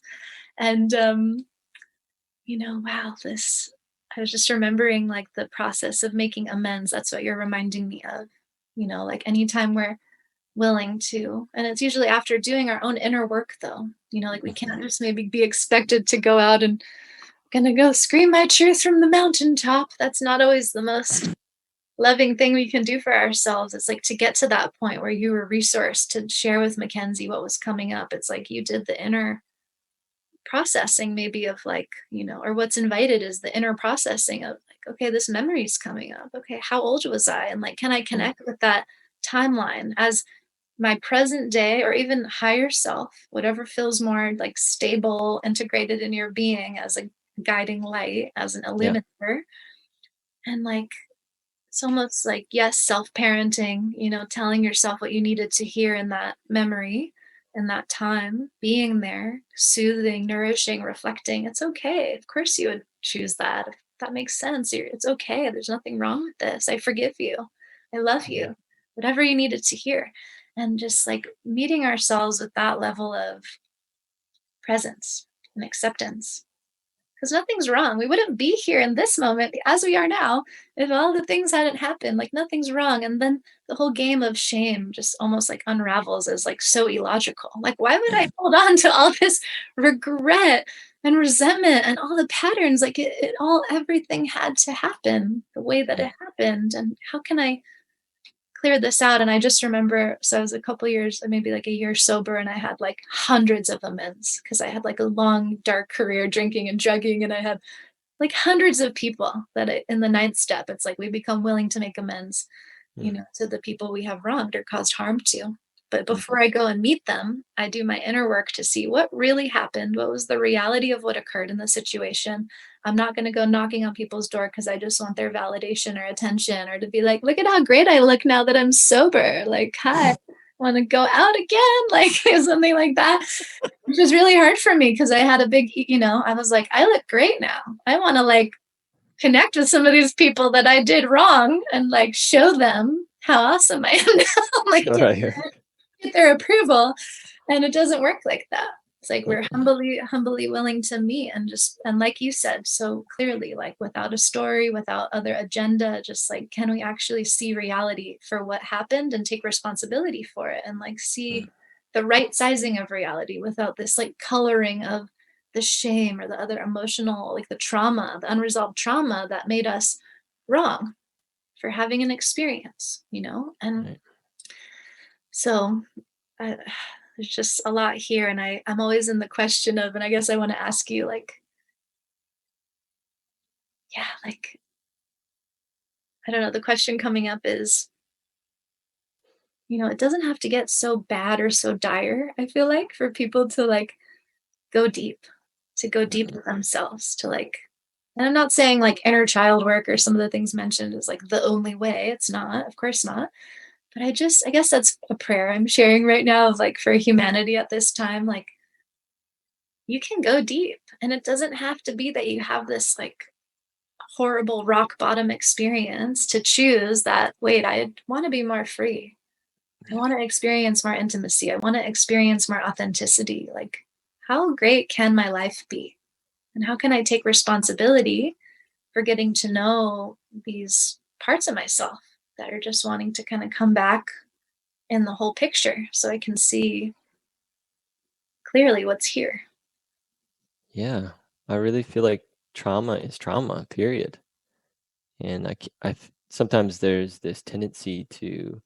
And, wow, I was just remembering like the process of making amends. That's what you're reminding me of. Like anytime we're willing to, and it's usually after doing our own inner work, though, like we Mhm. can't just maybe be expected to go out and gonna go scream my truth from the mountaintop. That's not always the most loving thing we can do for ourselves. It's like to get to that point where you were resourced to share with Mackenzie what was coming up. It's like you did the inner processing, maybe of like, or what's invited is the inner processing of like, okay, this memory's coming up. Okay, how old was I? And like, can I Mm. connect with that timeline as my present day or even higher self, whatever feels more like stable, integrated in your being as a guiding light, as an Yeah. illuminator? And like, it's almost like, yes, self-parenting, telling yourself what you needed to hear in that memory, in that time, being there, soothing, nourishing, reflecting. It's okay. Of course you would choose that. If that makes sense. It's okay. There's nothing wrong with this. I forgive you. I love Mhm. you. Whatever you needed to hear. And just like meeting ourselves with that level of presence and acceptance, because nothing's wrong. We wouldn't be here in this moment as we are now if all the things hadn't happened. Like nothing's wrong. And then the whole game of shame just almost like unravels as like so illogical. Like, why would I Mhm. hold on to all this regret and resentment and all the patterns? Like it all, everything had to happen the way that Mm. it happened. And how can I clear this out? And I just remember, so I was a couple years, maybe like a year sober, and I had like hundreds of amends because I had like a long, dark career drinking and drugging, and I had like hundreds of people that in the ninth step, it's like we become willing to make amends, Mhm. to the people we have wronged or caused harm to. But Mhm. before I go and meet them, I do my inner work to see what really happened. What was the reality of what occurred in the situation? I'm not going to go knocking on people's door because I just want their validation or attention or to be like, look at how great I look now that I'm sober. Like, hi, want to go out again? Like, something like that, which was really hard for me because I had a big, I was like, I look great now. I want to like connect with some of these people that I did wrong and like show them how awesome I am now. Like Right. get their approval. And it doesn't work like that. It's like we're Mm-mm. humbly willing to meet and just, and like you said so clearly, like without a story, without other agenda, just like, can we actually see reality for what happened and take responsibility for it and like see Mm. the right sizing of reality without this like coloring of the shame or the other emotional, like the trauma, the unresolved trauma that made us wrong for having an experience, And Right. so I, there's just a lot here, and I'm always in the question of, and I guess I want to ask you, like, yeah, like I don't know. The question coming up is, it doesn't have to get so bad or so dire. I feel like for people to like go deep, to go deep Mhm. with themselves, to like, and I'm not saying like inner child work or some of the things mentioned is like the only way. It's not, of course not. But I guess that's a prayer I'm sharing right now of like for humanity at this time, like you can go deep and it doesn't have to be that you have this like horrible rock bottom experience to choose that, wait, I want to be more free. I Yeah. want to experience more intimacy. I want to experience more authenticity. Like, how great can my life be? And how can I take responsibility for getting to know these parts of myself that are just wanting to kind of come back in the whole picture so I can see clearly what's here? Yeah. I really feel like trauma is trauma, period. And sometimes there's this tendency to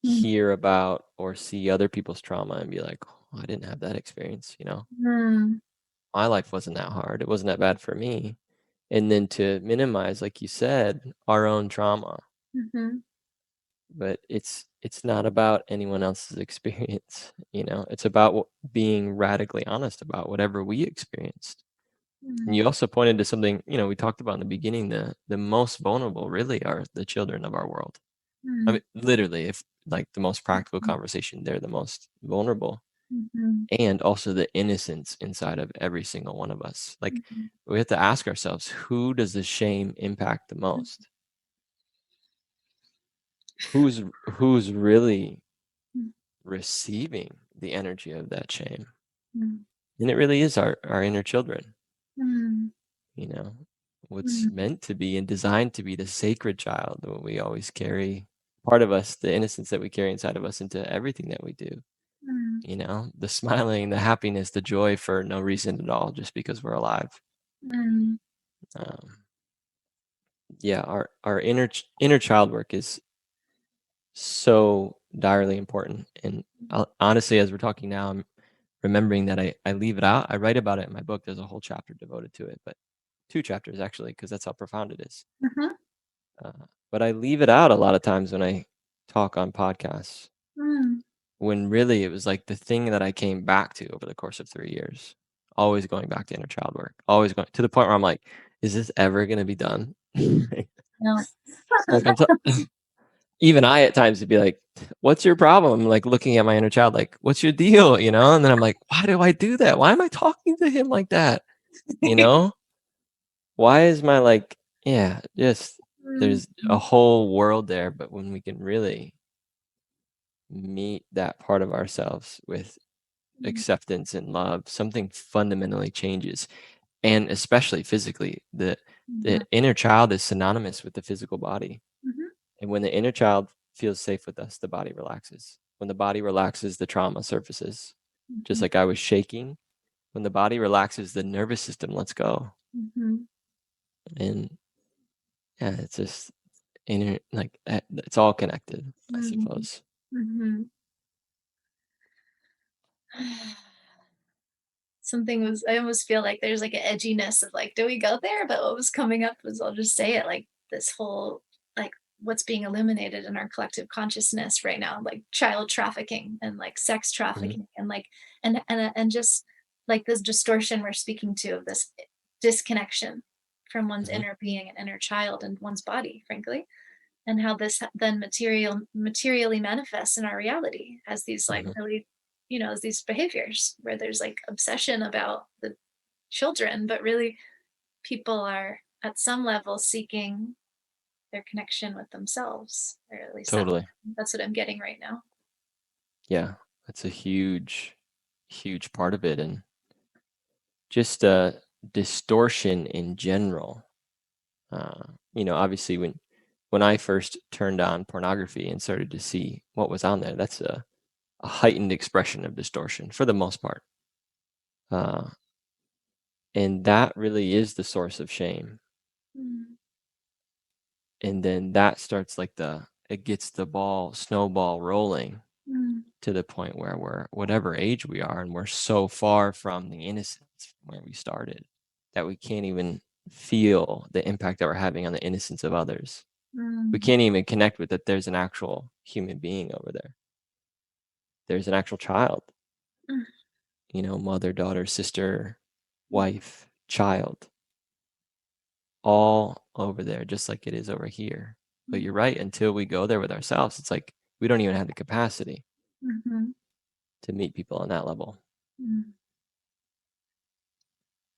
hear about or see other people's trauma and be like, oh, I didn't have that experience. Mm-hmm. My life wasn't that hard. It wasn't that bad for me. And then to minimize, like you said, our own trauma. Mm-hmm. But it's not about anyone else's experience. It's about being radically honest about whatever we experienced. And you also pointed to something, we talked about in the beginning, the most vulnerable really are the children of our world. I Mm-hmm. mean, literally, if like the most practical Mhm. conversation, they're the most vulnerable. Mhm. And also the innocence inside of every single one of us. Like, Mhm. we have to ask ourselves, who does the shame impact the Mhm. most? Who's really receiving the energy of that shame? Mhm. And it really is our inner children, Mhm. you know, what's Mhm. meant to be and designed to be the sacred child that we always carry part of us, the innocence that we carry inside of us into everything that we do. Mhm. You know, the smiling, the happiness, the joy for no reason at all, just because we're alive. Mhm. Um, yeah, our inner child work is so direly important. And honestly, as we're talking now, I'm remembering that I leave it out. I write about it in my book. There's a whole chapter devoted to it, but 2 chapters actually, because that's how profound it is. Mhm. Uh, but I leave it out a lot of times when I talk on podcasts, Mhm. when really it was like the thing that I came back to over the course of 3 years. Always going back to inner child work, always going to the point where I'm like, "Is this ever gonna be done?" No. Like, even I at times would be like, "What's your problem?" Like, looking at my inner child, like, "What's your deal?" You know? And then I'm like, "Why do I do that? Why am I talking to him like that?" You know? Why is my, like, yeah, just there's a Mhm. whole world there, but when we can really meet that part of ourselves with Mhm. acceptance and love, something fundamentally changes. And especially physically, the Mhm. inner child is synonymous with the physical body. Mhm. And when the inner child feels safe with us, the body relaxes. When the body relaxes, the trauma surfaces. Just Mhm. like I was shaking, when the body relaxes, the nervous system lets go. Mhm. And yeah, it's just inner, like it's all connected, I Mhm. suppose. Mhm. Something was I almost feel like there's like an edginess of like, do we go there? But what was coming up was I'll just say it like this whole like what's being illuminated in our collective consciousness right now, like child trafficking and like sex Mhm, trafficking and like and just like this distortion we're speaking to of this disconnection from one's mhm, inner being and inner child and one's body, frankly, and how this then materially manifests in our reality as these like mhm. really as these behaviors where there's like obsession about the children, but really people are at some level seeking their connection with themselves, or at least Totally. that's what I'm getting right now. Yeah, that's a huge, huge part of it. And just distortion in general. Obviously, when I first turned on pornography and started to see what was on there, that's a heightened expression of distortion for the most part. Uh, and that really is the source of shame. Mm, And then that starts like it gets the snowball rolling mm, to the point where we're whatever age we are, and we're so far from the innocence from where we started that we can't even feel the impact that we're having on the innocence of others. We mm, can't even connect with that there's an actual human being over there. There's an actual child, mm, mother, daughter, sister, mm, wife, child, all over there, just like it is over here. But mm, you're right, until we go there with ourselves, it's like we don't even have the capacity mhm, to meet people on that level. mm.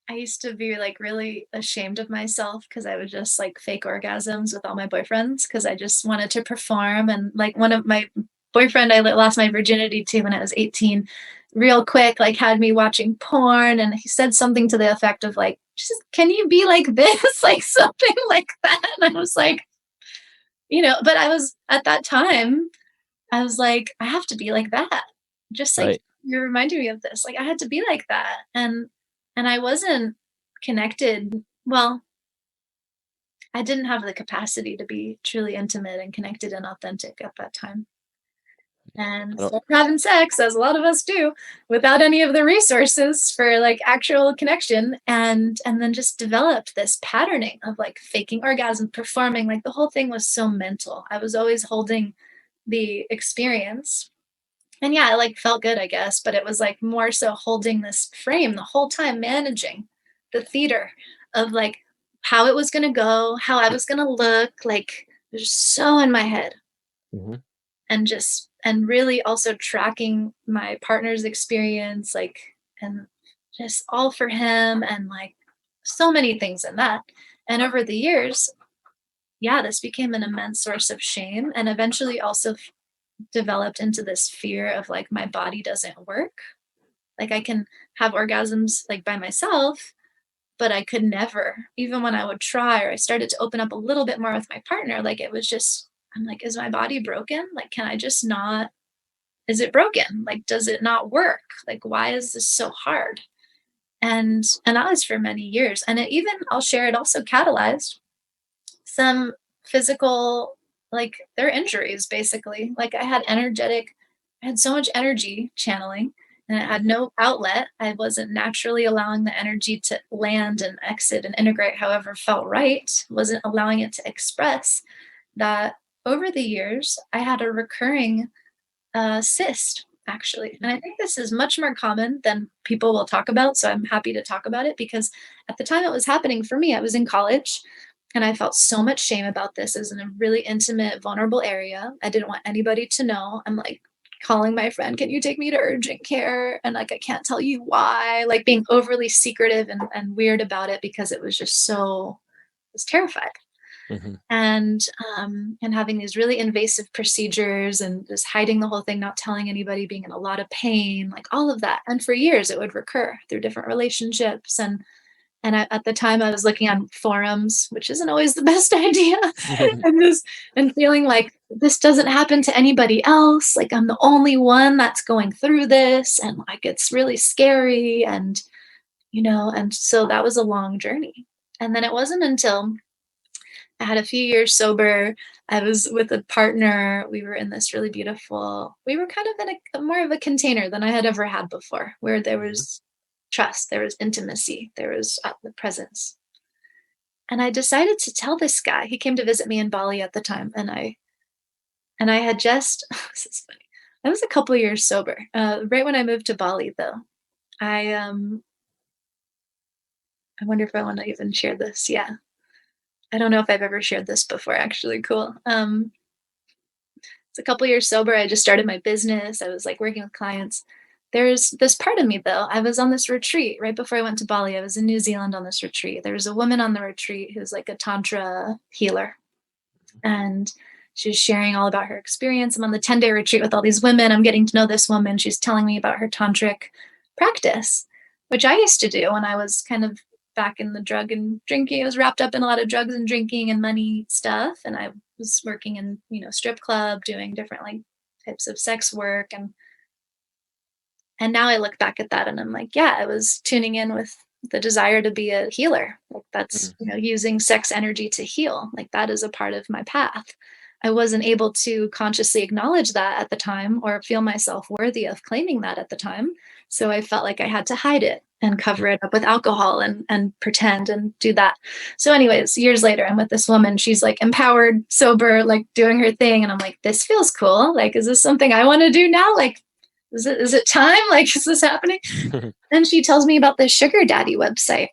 I used to be like really ashamed of myself because I would just like fake orgasms with all my boyfriends because I just wanted to perform. And like one of my boyfriend I lost my virginity to when I was 18, real quick, like had me watching porn. And he said something to the effect of like, just can you be like this? Like something like that. And I was like, but I was at that time, I was like, I have to be like that. Just like Right. you're reminding me of this. Like I had to be like that. And I wasn't connected. Well, I didn't have the capacity to be truly intimate and connected and authentic at that time. And I don't, started having sex, as a lot of us do, without any of the resources for like actual connection, and then just developed this patterning of like faking orgasm, performing. Like the whole thing was so mental. I was always holding the experience. And yeah, it like felt good, I guess, but it was like more so holding this frame the whole time, managing the theater of like how it was going to go, how I was going to look. Like it was so in my head. mhm. and really also tracking my partner's experience, like, and just all for him, and like so many things in that. And over the years, yeah, this became an immense source of shame, and eventually also developed into this fear of like my body doesn't work. Like I can have orgasms like by myself, but I could never, even when I would try, or I started to open up a little bit more with my partner, like it was just, I'm like, is my body broken? Like, can I just not, is it broken? Like, does it not work? Like, why is this so hard? And that was for many years. And it even, I'll share, it also catalyzed some physical, like their injuries basically. Like I had so much energy channeling, and it had no outlet. I wasn't naturally allowing the energy to land and exit and integrate however felt right, wasn't allowing it to express that. Over the years I had a recurring cyst, actually. And I think this is much more common than people will talk about. So I'm happy to talk about it because at the time it was happening for me, I was in college and I felt so much shame about this. It was in a really intimate, vulnerable area. I didn't want anybody to know. I'm like calling my friend, can you take me to urgent care? And like, I can't tell you why, like being overly secretive and weird about it because it was just so, I was terrified, Mhm. and having these really invasive procedures and just hiding the whole thing, not telling anybody, being in a lot of pain, like all of that. And for years it would recur through different relationships. At the time I was looking on forums, which isn't always the best idea, and just and feeling like this doesn't happen to anybody else, like I'm the only one that's going through this, and like it's really scary. And so that was a long journey. And then it wasn't until I had a few years sober. I was with a partner. We were in this really beautiful, we were kind of in a more of a container than I had ever had before, where there Mhm. was trust, there was intimacy, there was the presence. And I decided to tell this guy. He came to visit me in Bali at the time, and I had just this is funny. I was a couple years sober. Right when I moved to Bali, though, I I wonder if I want to even share this. Yeah, I don't know if I've ever shared this before. Actually, cool. It's a couple years sober. I just started my business. I was like working with clients. There's this part of me though. I was on this retreat right before I went to Bali. I was in New Zealand on this retreat. There was a woman on the retreat who's like a Tantra healer. And she was sharing all about her experience. I'm on the 10-day retreat with all these women. I'm getting to know this woman. She's telling me about her tantric practice, which I used to do when I was kind of back in the drug and drinking. I was wrapped up in a lot of drugs and drinking and money stuff. And I was working in, strip club, doing different like types of sex work. And now I look back at that and I'm like, yeah, I was tuning in with the desire to be a healer. Like that's, Mhm. using sex energy to heal. Like that is a part of my path. I wasn't able to consciously acknowledge that at the time or feel myself worthy of claiming that at the time. So I felt like I had to hide it and cover it up with alcohol and pretend and do that. So, anyways, years later, I'm with this woman. She's like empowered, sober, like doing her thing. And I'm like, this feels cool. Like, is this something I want to do now? Like, is it time? Like, is this happening? And she tells me about this sugar daddy website,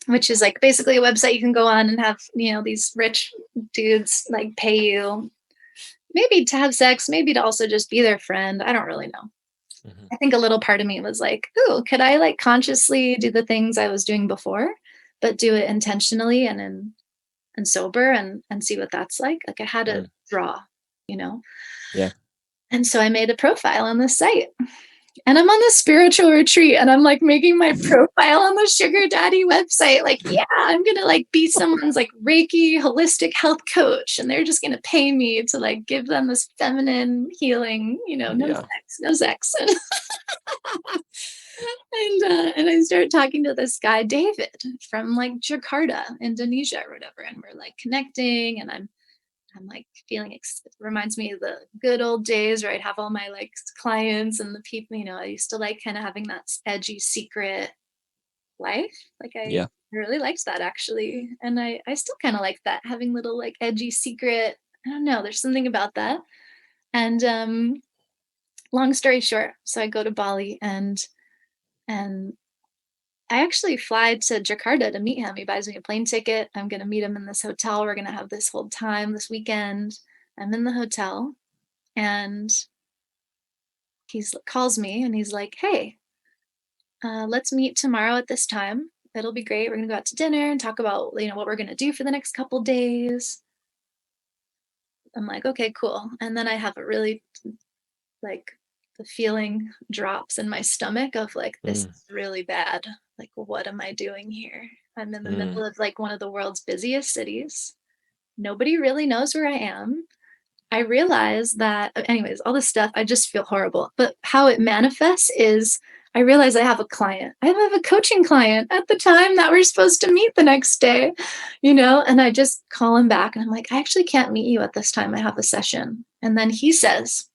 which is like basically a website you can go on and have, these rich dudes like pay you maybe to have sex, maybe to also just be their friend. I don't really know. Mhm. I think a little part of me was like, ooh, could I like consciously do the things I was doing before, but do it intentionally and sober and see what that's like? Like I had a Mm. draw, you know? Yeah. And so I made a profile on this site. And I'm on this spiritual retreat and I'm like making my profile on the sugar daddy website. Like, yeah, I'm going to like be someone's like Reiki holistic health coach. And they're just going to pay me to like give them this feminine healing, no Yeah. sex, no sex. And I started talking to this guy, David from like Jakarta, Indonesia or whatever. And we're like connecting and I'm like feeling it reminds me of the good old days where I'd have all my like clients and the people, I used to like kind of having that edgy secret life. Like I Yeah. really liked that actually. And I still kind of like that, having little like edgy secret. I don't know, there's something about that. And long story short, so I go to Bali and I actually fly to Jakarta to meet him. He buys me a plane ticket. I'm gonna meet him in this hotel. We're gonna have this whole time this weekend. I'm in the hotel And he calls me and he's like, "Hey, let's meet tomorrow at this time. It'll be great. We're gonna go out to dinner and talk about, what we're gonna do for the next couple days." I'm like, "Okay, cool." And then I have a really, like, the feeling drops in my stomach of like, this Mm, is really bad. Like, what am I doing here? I'm in the mm, middle of like one of the world's busiest cities. Nobody really knows where I am. I realize that, anyways, all this stuff, I just feel horrible. But how it manifests is I realize I have a client. I have a coaching client at the time that we're supposed to meet the next day, and I just call him back and I'm like, I actually can't meet you at this time. I have a session. And then he says,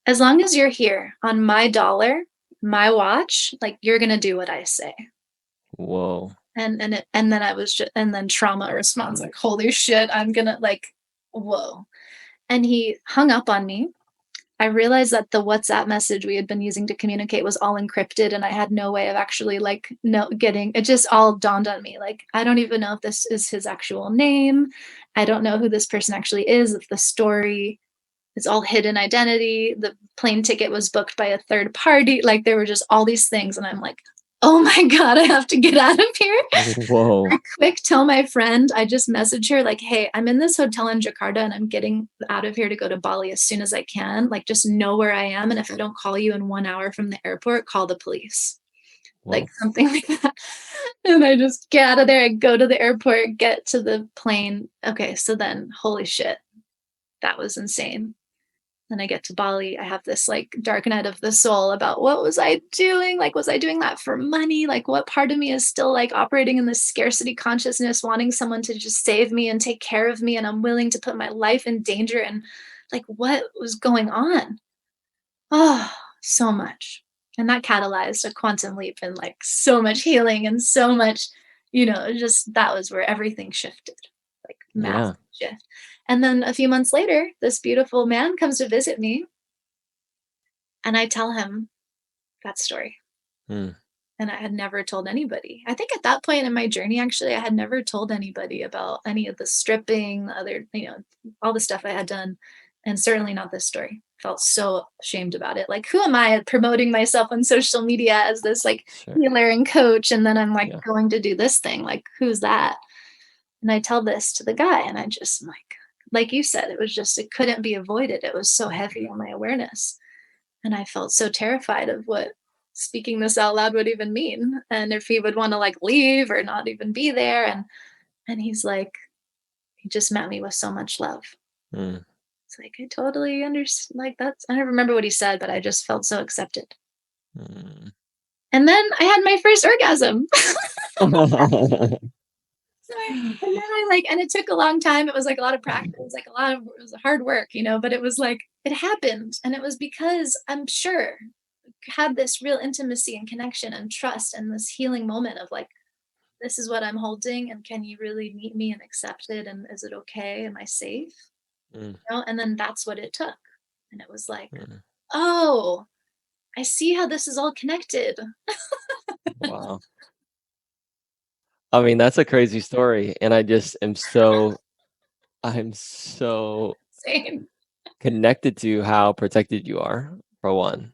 as long as you're here on my dollar, my watch, like you're gonna do what I say. whoa. And then I was just and then trauma response, like, holy shit, I'm gonna like, whoa. And he hung up on me. I realized that the WhatsApp message we had been using to communicate was all encrypted, and I had no way of actually like no getting it. Just all dawned on me. Like, I don't even know if this is his actual name. I don't know who this person actually is, if the story it's all hidden identity. The plane ticket was booked by a third party. Like, there were just all these things. And I'm like, oh my God, I have to get out of here. Whoa. I quick tell my friend, I just message her, like, hey, I'm in this hotel in Jakarta and I'm getting out of here to go to Bali as soon as I can. Like, just know where I am. And if I don't call you in 1 hour from the airport, call the police. Like, Whoa. something like that. And I just get out of there. I go to the airport, get to the plane. Okay, so then, holy shit, that was insane. Then I get to Bali. I have this like dark night of the soul about what was I doing? Like, was I doing that for money? Like, what part of me is still like operating in this scarcity consciousness, wanting someone to just save me and take care of me? And I'm willing to put my life in danger. And like, what was going on? Oh, so much. And that catalyzed a quantum leap and like so much healing and so much, just that was where everything shifted, like Yeah. massive shift. And then a few months later, this beautiful man comes to visit me and I tell him that story. Mm, And I had never told anybody. I think at that point in my journey, actually, I had never told anybody about any of the stripping, the other, all the stuff I had done, and certainly not this story. Felt so ashamed about it. Like, who am I promoting myself on social media as this like sure. healer and coach? And then I'm like Yeah. going to do this thing. Like, who's that? And I tell this to the guy, and I just like you said, it was just, it couldn't be avoided. It was so heavy on my awareness. And I felt so terrified of what speaking this out loud would even mean, and if he would wanna, like, leave or not even be there, and he's like he just met me with so much love. Mm. It's like, I totally understand. Like, that's I don't remember what he said, but I just felt so accepted. Mm. And then I had my first orgasm. Sorry. And then and it took a long time. It was, like, a lot of practice. It was, like, it was hard work, but it was, like, it happened, and it was because I'm sure had this real intimacy and connection and trust and this healing moment of like, this is what I'm holding, and can you really meet me and accept it? And is it okay? Am I safe? Mm, And then that's what it took. And it was like, mm. oh, I see how this is all connected. Wow. I mean, that's a crazy story, and I'm so Same. connected to how protected you are, for one.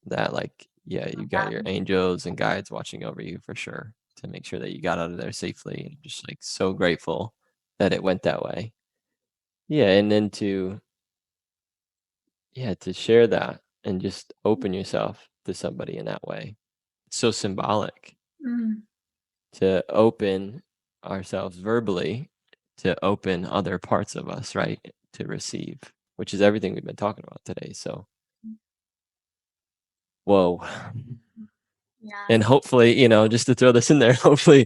That, like, yeah, you got your Yeah. angels and guides watching over you for sure to make sure that you got out of there safely, and just, like, so grateful that it went that way. Yeah, and then to share that and just open yourself to somebody in that way. It's so symbolic Mm, to open ourselves verbally, to open other parts of us, right? To receive, which is everything we've been talking about today. So, whoa. yeah. And hopefully, just to throw this in there, hopefully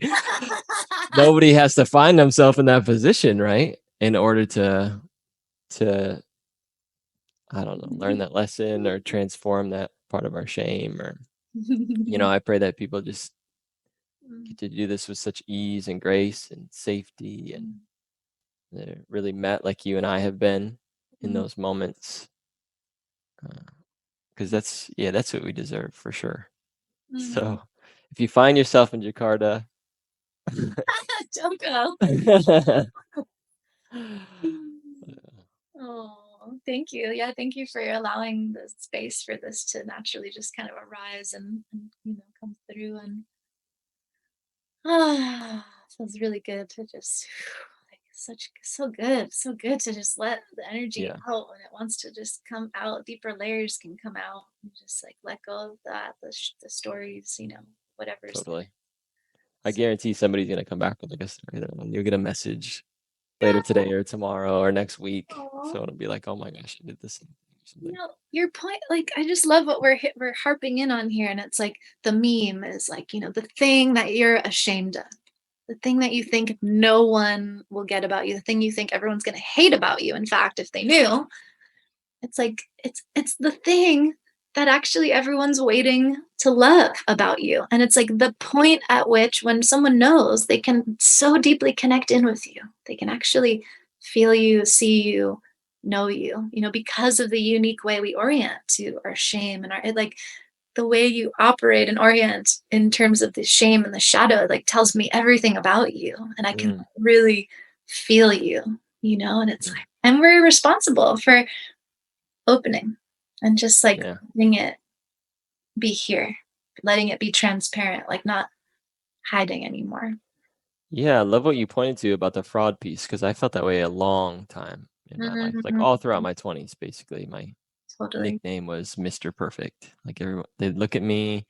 nobody has to find themselves in that position, right? In order to I don't know, learn that lesson or transform that part of our shame or I pray that people just get to do this with such ease and grace and safety and they're really met like you and I have been in those moments because that's what we deserve for sure. Mm. So if you find yourself in Jakarta, Don't go. Oh. Oh, thank you. Yeah, thank you for allowing the space for this to naturally just kind of arise and come through and feels really good to just like so good to just let the energy Yeah, out when it wants to just come out. Deeper layers can come out and just like let go of that, the stories, whatever's there. totally. I So, guarantee somebody's gonna come back with like a story there, and you'll get a message later yeah. today or tomorrow or next week. Aw. So it'll be like, "Oh my gosh, I did the same thing," or something. Your point, like, I just love what we're harping in on here, and it's like the meme is like, the thing that you're ashamed of, the thing that you think no one will get about you, the thing you think everyone's gonna hate about you. In fact, if they knew, it's like it's the thing that actually everyone's waiting to love about you. And it's like the point at which when someone knows, they can so deeply connect in with you. They can actually feel you, see you, know you, because of the unique way we orient to our shame and like the way you operate and orient in terms of the shame and the shadow, like tells me everything about you. And I can Mm, really feel you, and it's mm, like, and we're responsible for opening and just like yeah. letting it be here, letting it be transparent, like not hiding anymore. Yeah, I love what you pointed to about the fraud piece because I felt that way a long time in my life, like, Mhm. all throughout my 20s, basically. My Totally. nickname was Mr. Perfect. Like, everyone they'd look at me,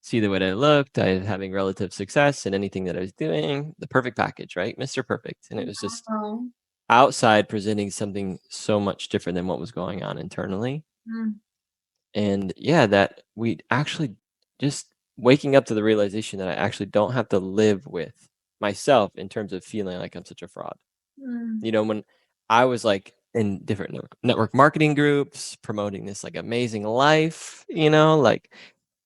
see the way that I looked, I was having relative success in anything that I was doing, the perfect package, right? Mr. Perfect, and it was just Wow. outside presenting something so much different than what was going on internally. Mm, And yeah, that we actually just waking up to the realization that I actually don't have to live with myself in terms of feeling like I'm such a fraud. mm. When I was like in different network marketing groups promoting this like amazing life, like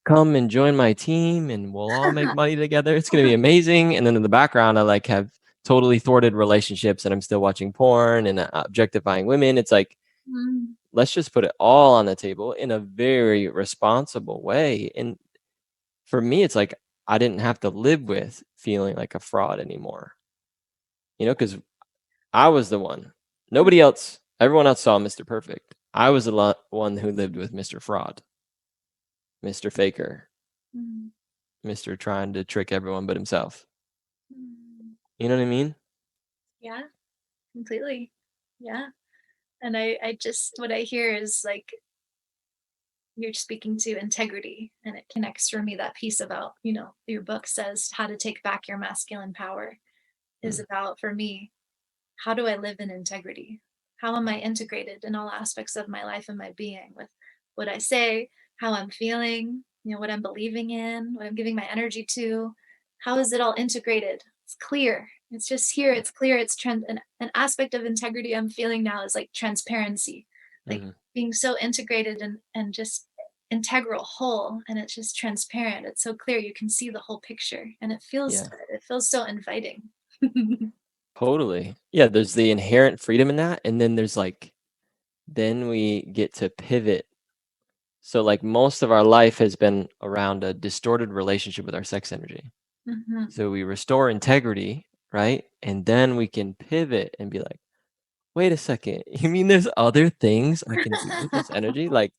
come and join my team and we'll all make money together. It's going to be amazing. And then in the background, I like have totally thwarted relationships and I'm still watching porn and objectifying women. It's like, Mm, let's just put it all on the table in a very responsible way. And for me, it's like I didn't have to live with feeling like a fraud anymore, because I was the one. mm, Nobody else, everyone else saw Mr. Perfect. I was the one who lived with Mr. Fraud, Mr. Faker, mm, Mr. Trying to trick everyone but himself. mm. You know what I mean? Yeah, completely. Yeah. And I just, what I hear is like you're speaking to integrity, and it connects for me that piece about, your book says how to take back your masculine power is Mm, about, for me, how do I live in integrity? How am I integrated in all aspects of my life and my being with what I say, how I'm feeling, what I'm believing in, what I'm giving my energy to? How is it all integrated? It's clear. It's just here. mm, It's clear. An aspect of integrity I'm feeling now is like transparency, like mhm. being so integrated and just integral whole, and it's just transparent. It's so clear. You can see the whole picture and it feels Yeah, good. It feels so inviting. totally. Yeah, there's the inherent freedom in that. And then there's like, then we get to pivot. So, like, most of our life has been around a distorted relationship with our sex energy. Mhm. So, we restore integrity, right? And then we can pivot and be like, wait a second, you mean there's other things I can do with this energy? Like,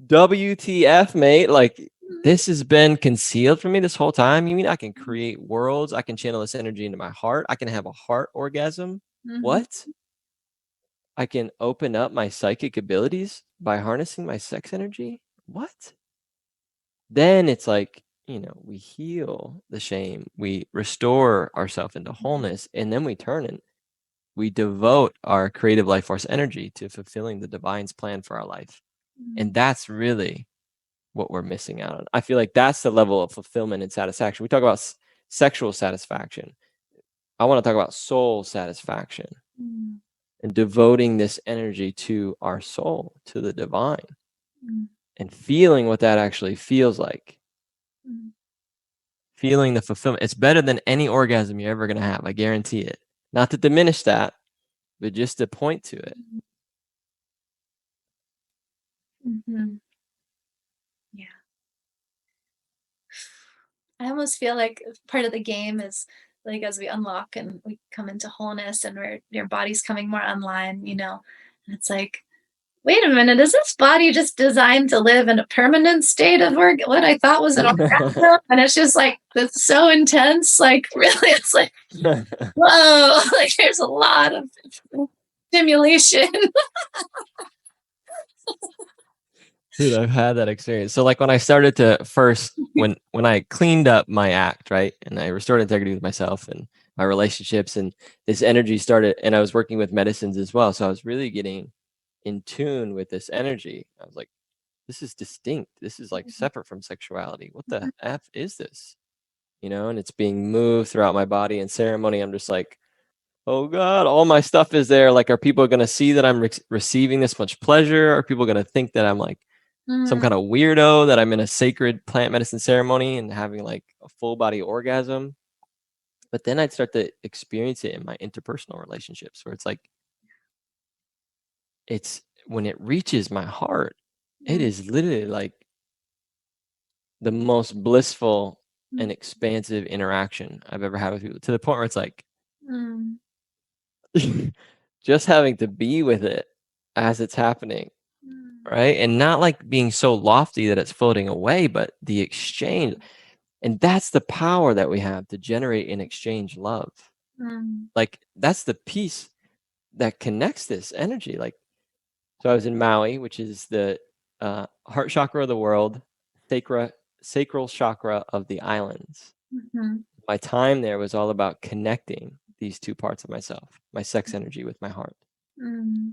WTF, mate? Like, this has been concealed from me this whole time. You mean I can create worlds? I can channel this energy into my heart? I can have a heart orgasm? Mhm. What? I can open up my psychic abilities by harnessing my sex energy? What? Then it's like, we heal the shame, we restore ourselves into wholeness, and then we turn and we devote our creative life force energy to fulfilling the divine's plan for our life. And Mhm. that's really what we're missing out on. I feel like that's the level of fulfillment and satisfaction. We talk about sexual satisfaction. I want to talk about soul satisfaction Mhm. and devoting this energy to our soul, to the divine, Mhm. and feeling what that actually feels like. Mhm. Feeling the fulfillment. It's better than any orgasm you're ever going to have. I guarantee it. Not to diminish that, but just to point to it. Mhm. Mhm. Yeah. I almost feel like part of the game is like as we unlock and we come into wholeness and your body's coming more online, It's like, wait a minute, is this body just designed to live in a permanent state of what I thought was an orgasm? And it's just like, it's so intense. Like, really, it's like, whoa, like there's a lot of stimulation. Dude, I've had that experience. So like when I started to first when I cleaned up my act, right? And I restored integrity with myself and my relationships and this energy started and I was working with medicines as well. So I was really getting in tune with this energy. I was like, this is distinct. This is like separate from sexuality. What the F is this? You know, and it's being moved throughout my body in ceremony. I'm just like, oh God, all my stuff is there. Like, are people going to see that I'm receiving this much pleasure? Are people going to think that I'm like some Mm, kind of weirdo, that I'm in a sacred plant medicine ceremony and having like a full body orgasm? But then I'd start to experience it in my interpersonal relationships where it's like, it's when it reaches my heart, it mm, is literally like the most blissful mm, and expansive interaction I've ever had with people, to the point where it's like mm, just having to be with it as it's happening, mm, right? And not like being so lofty that it's floating away, but the exchange. And that's the power that we have to generate and exchange love. mm, Like that's the piece that connects this energy. Like, so I was in Maui, which is the heart chakra of the world, sacral chakra of the islands. mhm, My time there was all about connecting these two parts of myself, my sex energy with my heart. mm,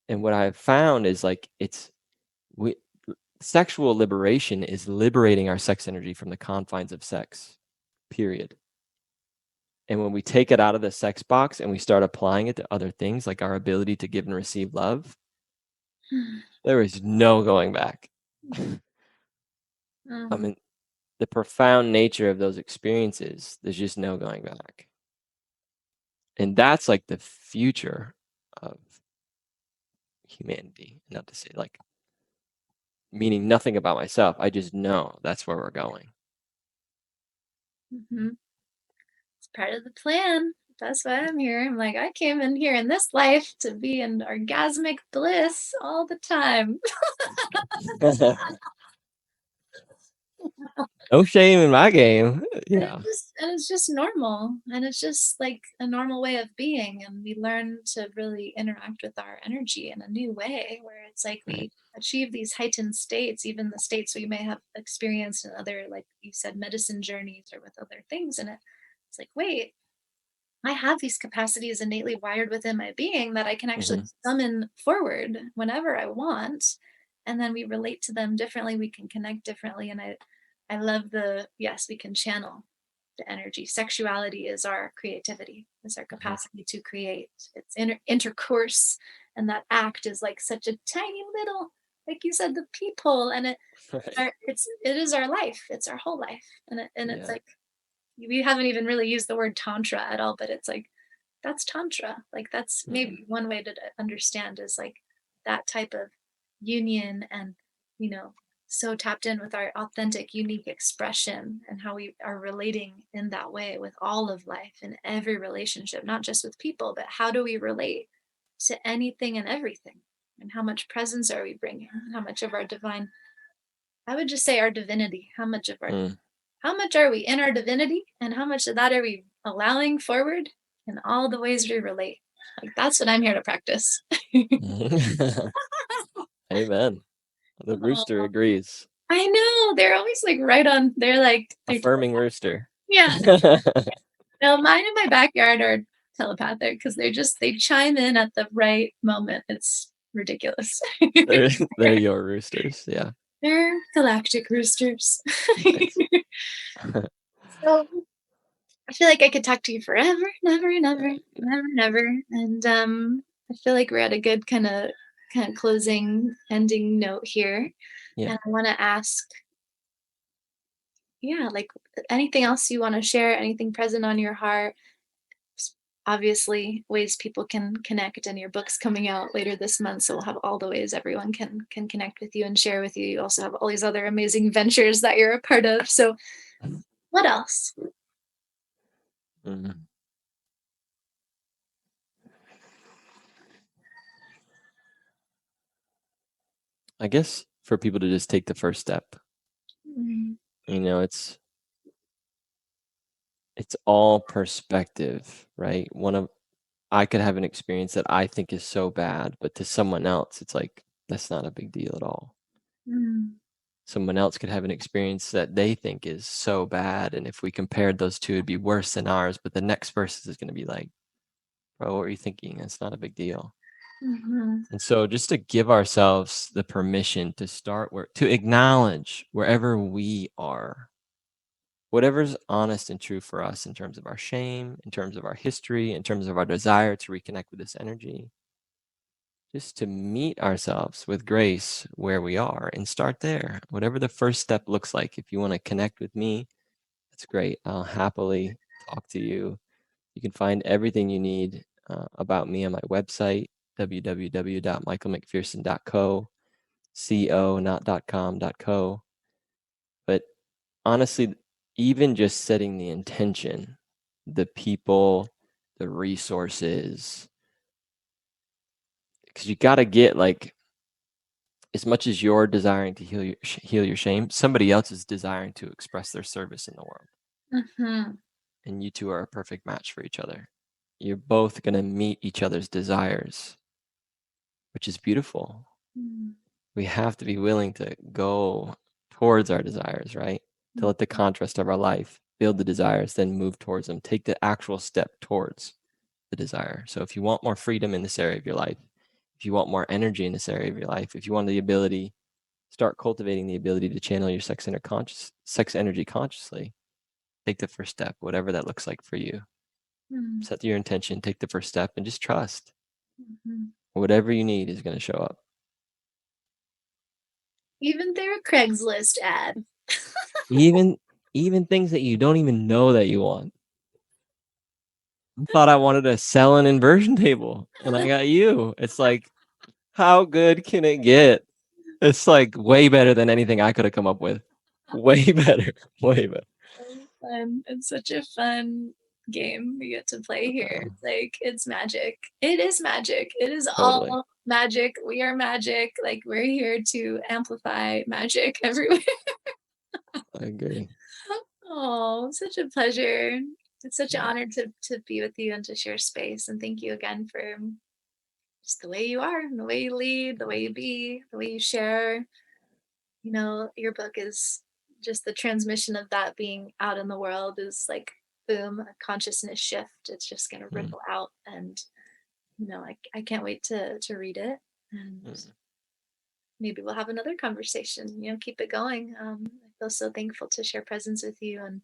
And what I've found is like we, sexual liberation is liberating our sex energy from the confines of sex, period. And when we take it out of the sex box and we start applying it to other things, like our ability to give and receive love, there is no going back. I mm, mean, the profound nature of those experiences, there's just no going back. And that's like the future of humanity. Not to say like meaning nothing about myself. I just know that's where we're going. mhm. It's part of the plan. That's why I'm here. I'm like, I came in here in this life to be in orgasmic bliss all the time. No shame in my game. And Yeah. it's just normal, and it's just like a normal way of being, and we learn to really interact with our energy in a new way where it's like Right. we achieve these heightened states, even the states we may have experienced in other, like you said, medicine journeys or with other things. And it's like, wait, I have these capacities innately wired within my being that I can actually Hmm. summon forward whenever I want. And then we relate to them differently. We can connect differently. And I love yes, we can channel the energy. Sexuality is our creativity, is our Hmm. capacity to create. It's intercourse. And that act is like such a tiny little, like you said, the peephole. And Right. it is our life. It's our whole life. And it's Yeah. like, we haven't even really used the word tantra at all, but it's like that's tantra. Like that's Hmm. maybe one way to understand is like that type of union and you know so tapped in with our authentic unique expression and how we are relating in that way with all of life in every relationship, not just with people, but how do we relate to anything and everything, and how much presence are we bringing, how much of our divine, I would just say our divinity, Mm. how much are we in our divinity, and how much of that are we allowing forward in all the ways we relate? Like, that's what I'm here to practice. Amen. The rooster Oh, agrees. I know. They're always like right on. They're Affirming rooster. yeah. No, mine in my backyard are telepathic because they chime in at the right moment. It's ridiculous. They're your roosters. Yeah. They're galactic roosters. Nice. So I feel like I could talk to you forever, never, never, never, never. And I feel like we're at a good kind of closing ending note here. Yeah. And I want to ask, yeah, like anything else you want to share, anything present on your heart? S- Obviously, ways people can connect, and your book's coming out later this month, so we'll have all the ways everyone can connect with you and share with you. You also have all these other amazing ventures that you're a part of. So, what else? Mhm. I guess for people to just take the first step. Mm, You know, it's all perspective, right? I could have an experience that I think is so bad, but to someone else, it's like, that's not a big deal at all. mm, Someone else could have an experience that they think is so bad. And if we compared those two, it'd be worse than ours. But the next person is going to be like, bro, what are you thinking? It's not a big deal. mhm, And so just to give ourselves the permission to to acknowledge wherever we are, whatever's honest and true for us in terms of our shame, in terms of our history, in terms of our desire to reconnect with this energy, just to meet ourselves with grace where we are and start there. Whatever the first step looks like. If you want to connect with me, that's great. I'll happily talk to you. You can find everything you need about me on my website, www.michaelmcpherson.co, co, not .com, .co. But honestly, even just setting the intention, the people, the resources, because you got to get like, as much as you're desiring to heal your shame, somebody else is desiring to express their service in the world. mhm, And you two are a perfect match for each other. You're both going to meet each other's desires, which is beautiful. mm, We have to be willing to go towards our desires, right? To mm, let the contrast of our life build the desires, then move towards them. Take the actual step towards the desire. So if you want more freedom in this area of your life, if you want more energy in this area of your life, if you want the ability, start cultivating the ability to channel your sex energy consciously, take the first step, whatever that looks like for you. mm, Set your intention, take the first step, and just trust mhm. whatever you need is going to show up. Even through a Craigslist ad. Even even things that you don't even know that you want. I thought I wanted to sell an inversion table, and I got you. It's like, how good can it get? It's like way better than anything I could have come up with. Way better. Way better. So fun. It's such a fun game we get to play here. Oh, It's like it's magic. It is magic. It is totally. all magic. We are magic. Like we're here to amplify magic everywhere. I agree. Oh, such a pleasure. It's such an Yeah. honor to be with you and to share space. And thank you again for just the way you are, and the way you lead, the way you be, the way you share. You know, your book is just the transmission of that being out in the world is like boom, a consciousness shift. It's just gonna Mm, ripple out and I can't wait to read it and mm. maybe we'll have another conversation, keep it going. I feel so thankful to share presence with you and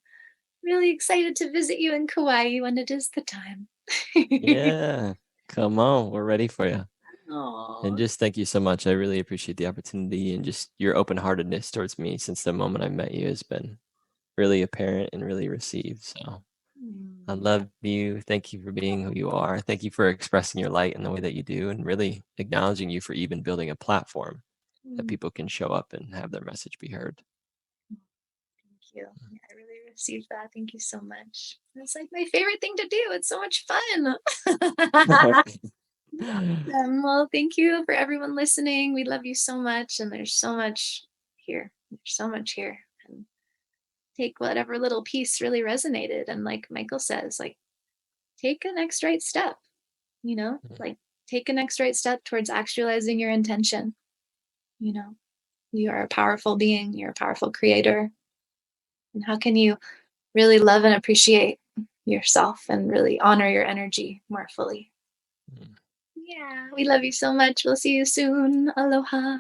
really excited to visit you in Kauai when it is the time. Yeah. Come on. We're ready for you. And Oh, just thank you so much. I really appreciate the opportunity and just your open heartedness towards me since the moment I met you has been really apparent and really received. So I love you. Thank you for being who you are. Thank you for expressing your light in the way that you do and really acknowledging you for even building a platform that mm, people can show up and have their message be heard. thank you. Yeah, I really received that. Thank you so much. It's like my favorite thing to do. It's so much fun. Well, thank you for everyone listening. We love you so much, and there's so much here. There's so much here. And take whatever little piece really resonated. And like Michael says, like take a next right step, like take a next right step towards actualizing your intention. You know, you are a powerful being, you're a powerful creator. And how can you really love and appreciate yourself and really honor your energy more fully? Mm. Yeah, we love you so much. We'll see you soon. Aloha.